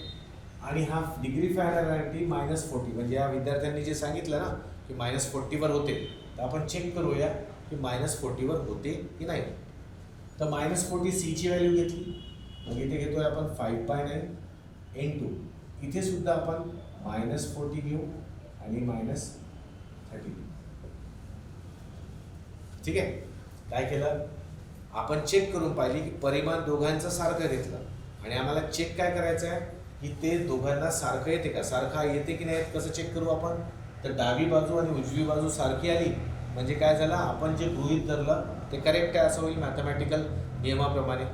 आणि हा डिग्री फॅरनहाइट -40, म्हणजे या विद्यार्थ्यांनी जे सांगितलं ना की -40 वर होते, तर आपण चेक करूया की -40 वर होते की नाही. तर -40 C ची व्हॅल्यू घेतली, मग इथे घेतोय आपण 5/9 × इथे सुद्धा आपण -40 घेऊ आणि -30. ठीक आहे. काय केलं, आपण चेक करून पाहिली की परिमाण दोघांचं सारखं घेतलं आणि आम्हाला चेक काय करायचं आहे की ते दोघांना सारखं येते का, सारखा येते की नाही, कसं चेक करू आपण. तर डावी बाजू आणि उजवी बाजू सारखी आली म्हणजे काय झालं, आपण जे गृहीत धरलं ते करेक्ट आहे असं होईल मॅथमॅटिकल नियमाप्रमाणे.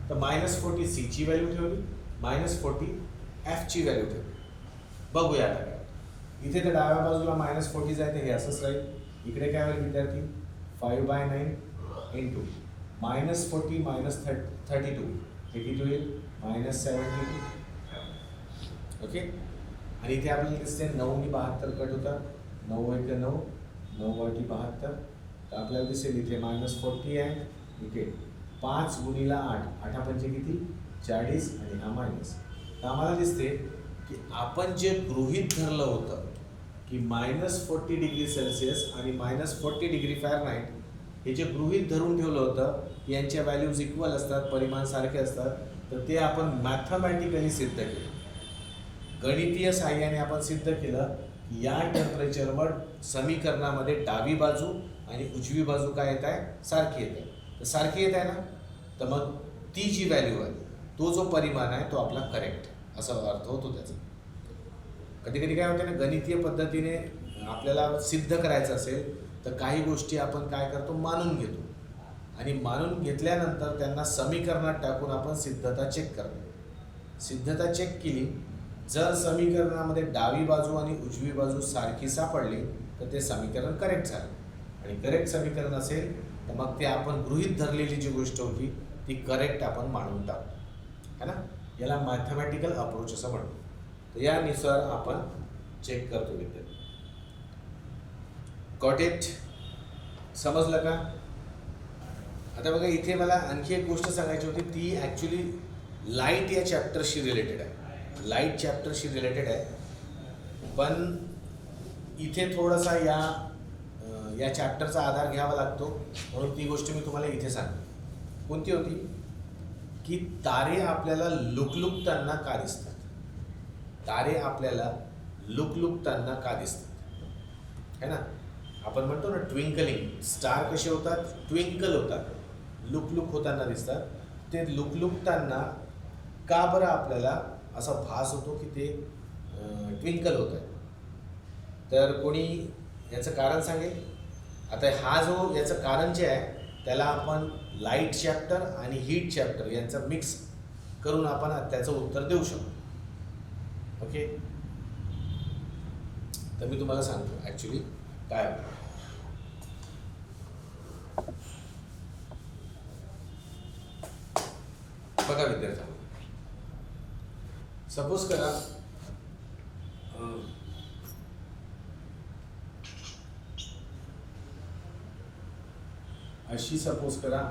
तर -40 C ची व्हॅल्यू ठेवली, -40 F ची व्हॅल्यू ठेवली. बघूया आता काय. इथे तर डाव्या बाजूला -40 जाय, हे असंच राहील. इकडे काय होईल विद्यार्थी, 5/9 × -40 -32 हे किती होईल, -72. ओके. आणि इथे आपल्याला दिसते 9 नी 72 कट होतात, 9 × 9 9 × 72. तर आपल्याला दिसेल इथे -40 आहे, इथे 5 × 8 8 पंचे किती, 40 आणि हा मायनस. तर आम्हाला दिसते की आपण जे गृहीत धरलं होतं की -40 डिग्री सेल्सिअस आणि -40 डिग्री फॅरनहाइट, हे जे गृहीत धरून ठेवलं होतं यांच्या व्हॅल्यूज इक्वल असतात, परिमाण सारखे असतात. तर ते आपण मॅथमॅटिकली सिद्ध केलं, गणितीय साहाय्याने आपण सिद्ध केलं की या टेम्परेचरवर समीकरणामध्ये डावी बाजू आणि उजवी बाजू काय येत आहे, सारखी येत आहे. तर सारखी येत आहे ना, तर मग ती जी व्हॅल्यू आहे, तो जो परिमाण आहे तो आपला करेक्ट असा अर्थ होतो त्याचा. कधी कधी काय होतं ना, गणितीय पद्धतीने आपल्याला सिद्ध करायचं असेल तर काही गोष्टी आपण काय करतो, मानून घेतो आणि मानून घेतल्यानंतर त्यांना समीकरणात टाकून आपण सिद्धता चेक करतो. सिद्धता चेक केली, जर समीकरणामध्ये डावी बाजू आणि उजवी बाजू सारखी सापडली तर ते समीकरण करेक्ट झालं. आणि करेक्ट समीकरण असेल तर मग ते आपण गृहीत धरलेली जी गोष्ट होती ती करेक्ट आपण मानून टाकतो, है ना. याला मॅथमॅटिकल अप्रोच असं म्हणतो. तर यानुसार आपण चेक करतो विद्यार्थी. Got it? समजलं का? आता बघा इथे मला आणखी एक गोष्ट सांगायची होती, ती ॲक्च्युली लाईट या चॅप्टरशी रिलेटेड आहे. लाईट चॅप्टरशी रिलेटेड आहे, पण इथे थोडासा या चॅप्टरचा आधार घ्यावा लागतो, म्हणून ती गोष्ट मी तुम्हाला इथे सांगतो. कोणती होती? की तारे आपल्याला लुकलुकताना का दिसतात? तारे आपल्याला लुकलुकताना का दिसतात? है ना? आपण म्हणतो ना ट्विंकलिंग, स्टार कसे होतात? ट्विंकल होतात, लुकलुक होताना दिसतात. ते लुकलुकताना का बरं आपल्याला असा भास होतो की ते ट्विंकल होत आहे? तर कोणी याचं कारण सांगेल? आता हा जो याचं कारण जे आहे त्याला आपण लाईट चॅप्टर आणि हीट चॅप्टर यांचं मिक्स करून आपण त्याचं उत्तर देऊ शकतो. ओके, तर मी तुम्हाला सांगतो ॲक्च्युली काय होतं. बघा विद्यार्थ्यांनो, सपोज करा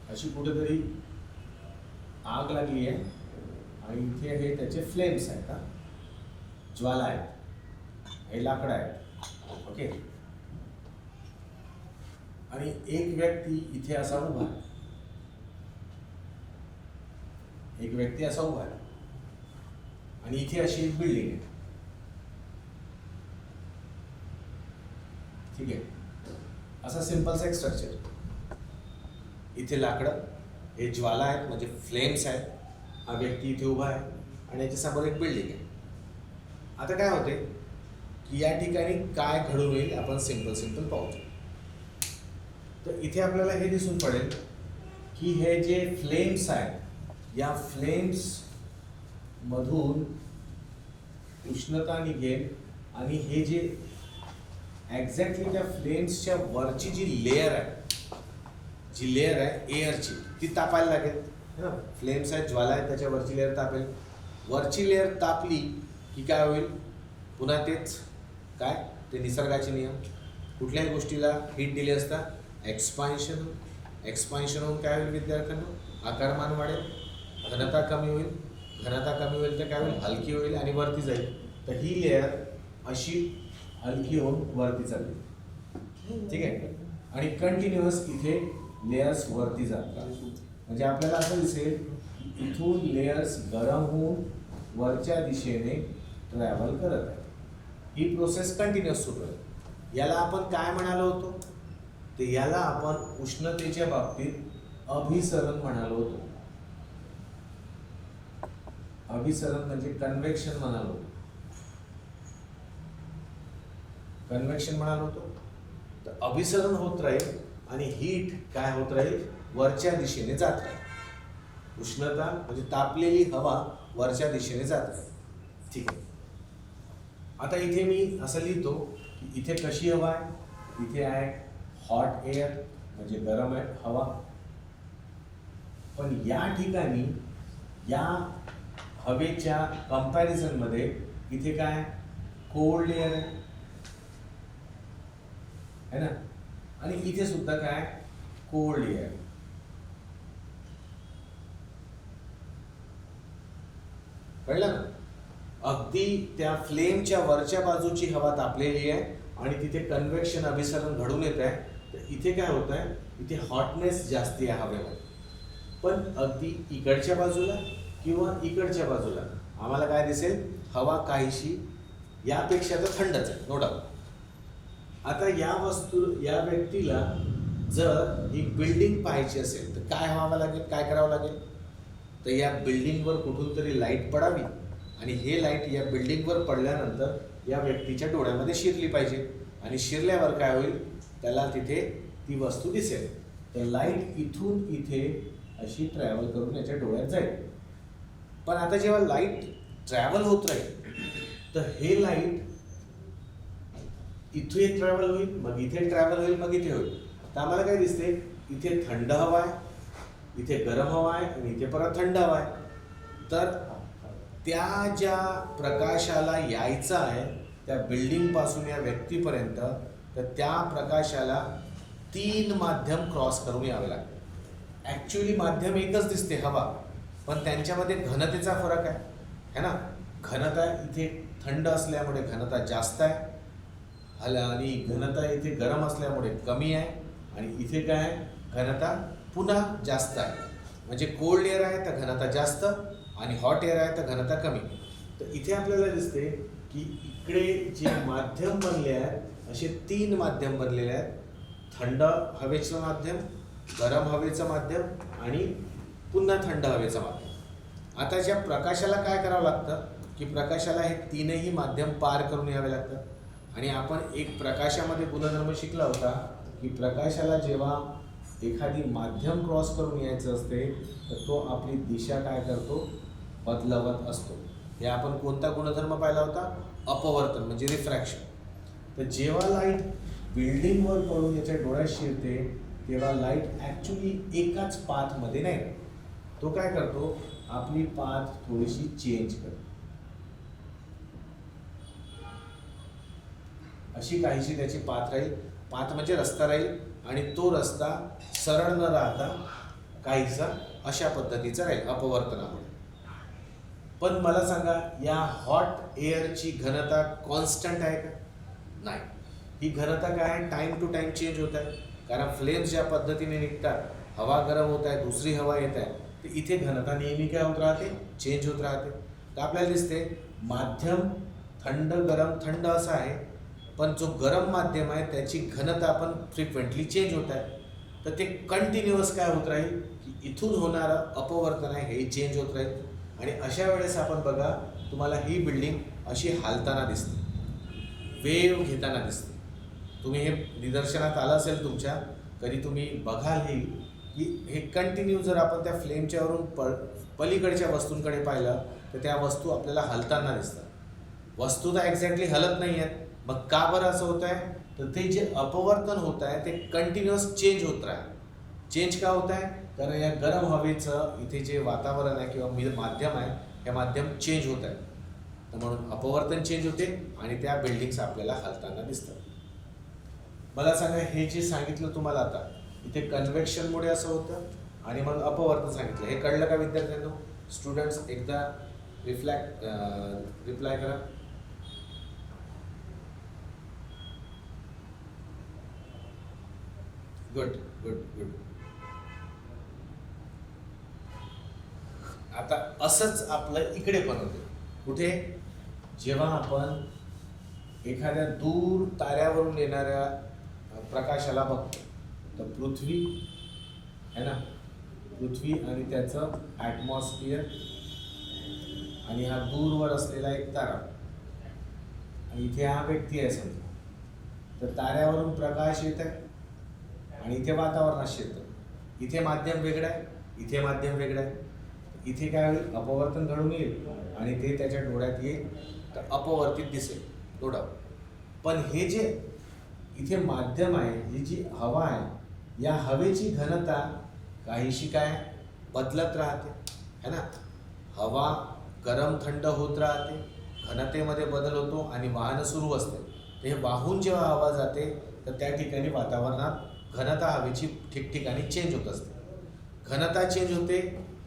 अशी कुठेतरी आग लागली आहे आणि इथे हे त्याचे फ्लेम्स आहेत, ज्वाला आहेत, हे लाकडं आहेत. ओके, आणि एक व्यक्ती इथे असा उभा आहे, आणि इथे अशी एक बिल्डिंग आहे. ठीक आहे, असा सिंपलचा एक स्ट्रक्चर. इथे लाकडं, हे ज्वाला आहेत म्हणजे फ्लेम्स आहेत, हा व्यक्ती इथे उभा आहे आणि याच्यासमोर एक बिल्डिंग आहे. आता काय होते की या ठिकाणी काय घडून येईल आपण सिंपल पाहू. तर इथे आपल्याला हे दिसून पडेल की हे जे फ्लेम्स आहेत, या फ्लेम्स मधून उष्णता निघेल आणि हे जे एक्झॅक्टली त्या फ्लेम्सच्या वरची जी लेअर आहे एअरची, ती तापायला लागेल ना. फ्लेम्स आहेत, ज्वाला आहेत, त्याच्या वरची लेअर तापेल. वरची लेअर तापली की काय होईल? पुन्हा तेच काय, ते निसर्गाचे नियम. कुठल्याही गोष्टीला हीट दिली असता एक्सपान्शन होऊन काय होईल विद्यार्थ्यांनो? आकारमान वाढेल, घनता कमी होईल तर काय होईल? हलकी होईल आणि वरती जाईल. तर ही लेअर अशी हलकी होऊन वरती चालली. ठीक आहे, आणि कंटिन्युअस इथे लेयर्स वरती जातात. म्हणजे आपल्याला असं दिसेल इथून लेयर्स गरम होऊन वरच्या दिशेने ट्रॅव्हल करत आहे. ही प्रोसेस कंटिन्युअस सुरू आहे. याला आपण काय म्हणालो होतो? तर याला आपण उष्णतेच्या बाबतीत अभिसरण म्हणालो होतो. अभिसरण म्हणजे कन्व्हेक्शन म्हणालो होतो. तर अभिसरण होत राहील आणि हीट काय होत राहील? वरच्या दिशेने जात राहील. उष्णता म्हणजे तापलेली हवा वरच्या दिशेने जात राहील. ठीक आहे, आता इथे मी असं लिहितो की इथे कशी हवा आहे? इथे आहे हॉट एअर म्हणजे गरम आहे हवा. पण या ठिकाणी या हवेच्या कंपॅरिझनमध्ये इथे काय? कोल्ड एअर आहे ना, आणि इथे सुद्धा काय? Cold air. कळलं ना? अगदी त्या फ्लेमच्या वरच्या बाजूची हवा तापलेली आहे आणि तिथे कन्व्हेक्शन अभिसरण घडून येत आहे. तर इथे काय होत आहे? इथे हॉटनेस जास्ती आहे हवेमध्ये. पण अगदी इकडच्या बाजूला किंवा इकडच्या बाजूला आम्हाला काय दिसेल? हवा काहीशी यापेक्षा तर थंडच आहे, नो डाऊट. आता या व्यक्तीला जर ही बिल्डिंग पाहायची असेल तर काय व्हावं लागेल? काय करावं लागेल? तर या बिल्डिंगवर कुठून तरी लाईट पडावी आणि हे लाईट या बिल्डिंगवर पडल्यानंतर या व्यक्तीच्या डोळ्यामध्ये शिरली पाहिजे, आणि शिरल्यावर काय होईल? त्याला तिथे ती वस्तू दिसेल. तर लाईट इथून इथे अशी ट्रॅव्हल करून याच्या डोळ्यात जाईल. पण आता जेव्हा लाईट ट्रॅव्हल होत राहील तर हे लाईट इथे ट्रॅव्हल होईल, मग इथे ट्रॅव्हल होईल, मग इथे होईल. तर आम्हाला काय दिसते? इथे थंड हवा आहे, इथे गरम हवा आहे आणि इथे परत थंड हवा आहे. तर त्या ज्या प्रकाशाला यायचं आहे त्या बिल्डिंगपासून या व्यक्तीपर्यंत, तर त्या प्रकाशाला 3 माध्यम क्रॉस करून यावे लागते. ॲक्च्युली माध्यम एकच दिसते, हवा, पण त्यांच्यामध्ये घनतेचा फरक आहे, है ना. घनता इथे थंड असल्यामुळे घनता जास्त आहे, आणि घनता इथे गरम असल्यामुळे कमी आहे, आणि इथे काय आहे, घनता पुन्हा जास्त आहे. म्हणजे कोल्ड एअर आहे तर घनता जास्त, आणि हॉट एअर आहे तर घनता कमी. तर इथे आपल्याला दिसते की इकडे जे माध्यम बनले आहेत असे 3 माध्यम बनलेले आहेत. थंड हवेचं माध्यम, गरम हवेचं माध्यम, आणि पुन्हा थंड हवेचं माध्यम. आता ज्या प्रकाशाला काय करावं लागतं की प्रकाशाला हे 3ही माध्यम पार करून यावे लागतात. आणि आपण एक प्रकाशामध्ये गुणधर्म शिकला होता की प्रकाशाला जेव्हा एखादी माध्यम क्रॉस करून यायचं असते तर तो आपली दिशा काय करतो, बदलवत असतो. हे आपण कोणता गुणधर्म पाहिला होता, अपवर्तन म्हणजे रिफ्रॅक्शन. तर जेव्हा लाईट बिल्डिंगवर पडून याच्या डोळ्यात शिरते तेव्हा लाईट ॲक्च्युली एकाच पाथमध्ये नाही, तो काय करतो, आपली पाथ थोडीशी चेंज करतो. अशी काहीशी त्याची पाथ राहील, पाथ म्हणजे रस्ता राहील, आणि तो रस्ता सरळ न राहता काहीसा अशा पद्धतीचा राहील अपवर्तनामुळे. पण मला सांगा, या हॉट एअरची घनता कॉन्स्टंट आहे का? नाही. ही घनता काय आहे, टाईम टू टाईम चेंज होत आहे. कारण फ्लेम्स ज्या पद्धतीने निघतात, हवा गरम होत आहे, दुसरी हवा येत आहे, तर इथे घनता नेहमी काय होत राहते, चेंज होत राहते. तर आपल्याला दिसते माध्यम थंड गरम थंड असं आहे, पण जो गरम माध्यम आहे त्याची घनता पण फ्रिक्वेंटली चेंज होत आहे. तर ते कंटिन्युअस काय होत राहील की इथून होणारं अपवर्तन आहे हे चेंज होत राहील. आणि अशा वेळेस आपण बघा, तुम्हाला ही बिल्डिंग अशी हालताना दिसते, वेव घेताना दिसते. तुम्ही हे निदर्शनात आलं असेल तुमच्या, कधी तुम्ही बघाल हे की हे कंटिन्यू जर आपण त्या फ्लेमच्यावरून पलीकडच्या वस्तूंकडे पाहिलं तर त्या वस्तू आपल्याला हलताना दिसतात. वस्तू तर एक्झॅक्टली हलत नाही आहेत. मग का बरं असं होत आहे, तर ते जे अपवर्तन होत आहे ते कंटिन्युअस चेंज होत राहते. चेंज का होत आहे, कारण या गरम हवेचं इथे जे वातावरण आहे किंवा माध्यम आहे, हे माध्यम चेंज होत आहे. तर म्हणून अपवर्तन चेंज होते आणि त्या बिल्डिंग्स आपल्याला हलताना दिसतात. मला सांगा, हे जे सांगितलं तुम्हाला आता, इथे कन्व्हेक्शनमुळे असं होतं आणि मग अपवर्तन सांगितलं. हे कळलं का विद्यार्थ्यांनो? स्टुडंट्स एकदा रिप्लाय करा. Good good good. आता असंच आपलं इकडे पण होतं. कुठे? जेव्हा आपण एखाद्या दूर ताऱ्यावरून येणाऱ्या प्रकाशाला बघतो, तर पृथ्वी है ना, पृथ्वी आणि त्याचं ॲटमॉस्फिअर, आणि हा दूरवर असलेला एक तारा, आणि इथे हा व्यक्ती आहे समजा. तर ताऱ्यावरून प्रकाश येत आहे आणि इथे वातावरणात येतं. इथे माध्यम वेगळं आहे, इथे माध्यम वेगळं आहे. इथे काय होईल, अपवर्तन घडून येईल आणि ते त्याच्या डोळ्यात येईल, तर अपवर्तित दिसेल, नो डाऊट. पण हे जे इथे माध्यम आहे, ही जी हवा आहे, या हवेची घनता काहीशी काय बदलत राहते, है ना. हवा गरम थंड होत राहते, घनतेमध्ये बदल होतो आणि वाहन सुरू असते. तर हे वाहून जेव्हा हवा जाते तर त्या ठिकाणी वातावरणात घनता हवेची ठिकठिकाणी चेंज होत असते. घनता चेंज होते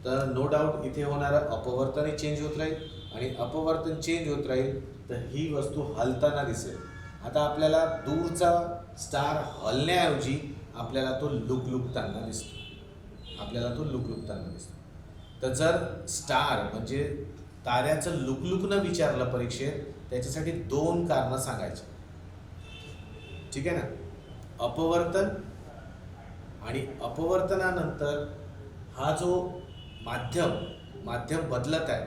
तर नो डाऊट इथे होणारं अपवर्तनही चेंज होत राहील, आणि अपवर्तन चेंज होत राहील तर ही वस्तू हलताना दिसेल. आता आपल्याला दूरचा स्टार हलण्याऐवजी आपल्याला तो लुकलुकताना दिसतो, आपल्याला तो लुकलुकताना दिसतो. तर जर स्टार म्हणजे ताऱ्याचं लुकलुकणं विचारलं परीक्षेत, त्याच्यासाठी 2 कारणं सांगायची, ठीक आहे ना. अपवर्तन, आणि अपवर्तनानंतर हा जो माध्यम बदलत आहे.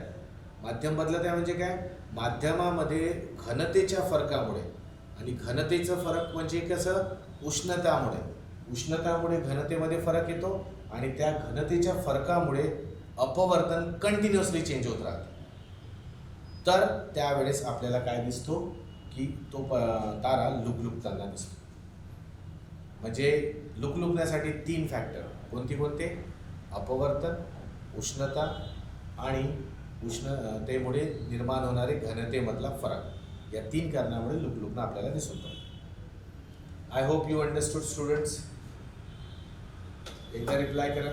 माध्यम बदलत आहे म्हणजे काय, माध्यमामध्ये घनतेच्या फरकामुळे, आणि घनतेचं फरक म्हणजे कसं, उष्णतामुळे घनतेमध्ये फरक येतो, आणि त्या घनतेच्या फरकामुळे अपवर्तन कंटिन्युअसली चेंज होत राहतं. तर त्यावेळेस आपल्याला काय दिसतो की तो तारा लुकलुकताना दिसतो. म्हणजे लुकलुकण्यासाठी 3 फॅक्टर कोणते? अपवर्तन, उष्णता आणि उष्णतेमुळे निर्माण होणारे घनतेमधला फरक, या 3 कारणामुळे लुकलुकणं आपल्याला दिसून पडतं. I hope you understood students. एकदा रिप्लाय करा.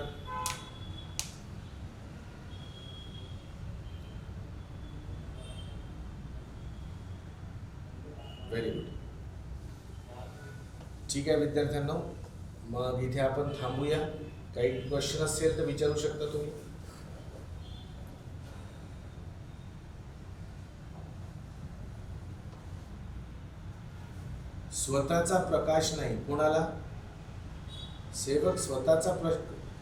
Very good. ठीक आहे विद्यार्थ्यांनो, मग इथे आपण थांबूया. काही क्वेश्चन असेल तर विचारू शकता तुम्ही. स्वतःचा प्रकाश नाही, कोणाला? सेवक स्वतःचा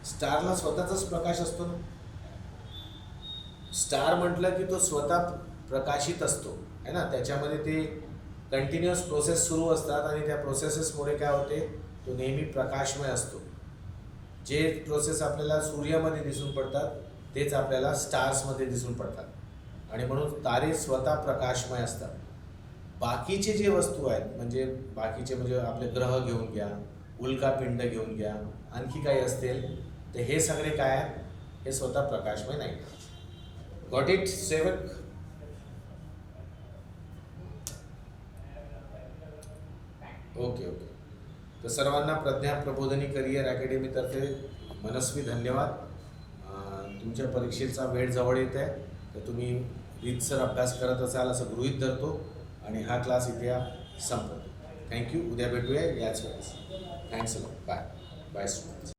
स्टारला स्वतःचाच प्रकाश असतो ना. स्टार म्हटलं की तो स्वतः प्रकाशित असतो है ना. त्याच्यामध्ये ते कंटिन्युअस प्रोसेस सुरू असतात आणि त्या प्रोसेसेसमुळे काय होते, तो नेहमी प्रकाशमय असतो. जे प्रोसेस आपल्याला सूर्यामध्ये दिसून पडतात तेच आपल्याला स्टार्समध्ये दिसून पडतात आणि म्हणून तारे स्वतः प्रकाशमय असतात. बाकीचे जे वस्तू आहेत म्हणजे बाकीचे म्हणजे आपले ग्रह घेऊन घ्या, उल्कापिंड घेऊन घ्या, आणखी काही असतील तर हे सगळे काय आहेत, हे स्वतः प्रकाशमय नाही. गॉट इट सेवक? Okay okay. तर सर्वांना प्रज्ञा प्रबोधिनी करिअर अकॅडमीतर्फे मनस्वी धन्यवाद. तुमच्या परीक्षेचा वेळ जवळ येत आहे तर तुम्ही रीतसर अभ्यास करत असाल असं गृहीत धरतो आणि हा क्लास इथे संपतो. थँक्यू. उद्या भेटूया याच वेळेस. Thanks a lot. Bye bye students.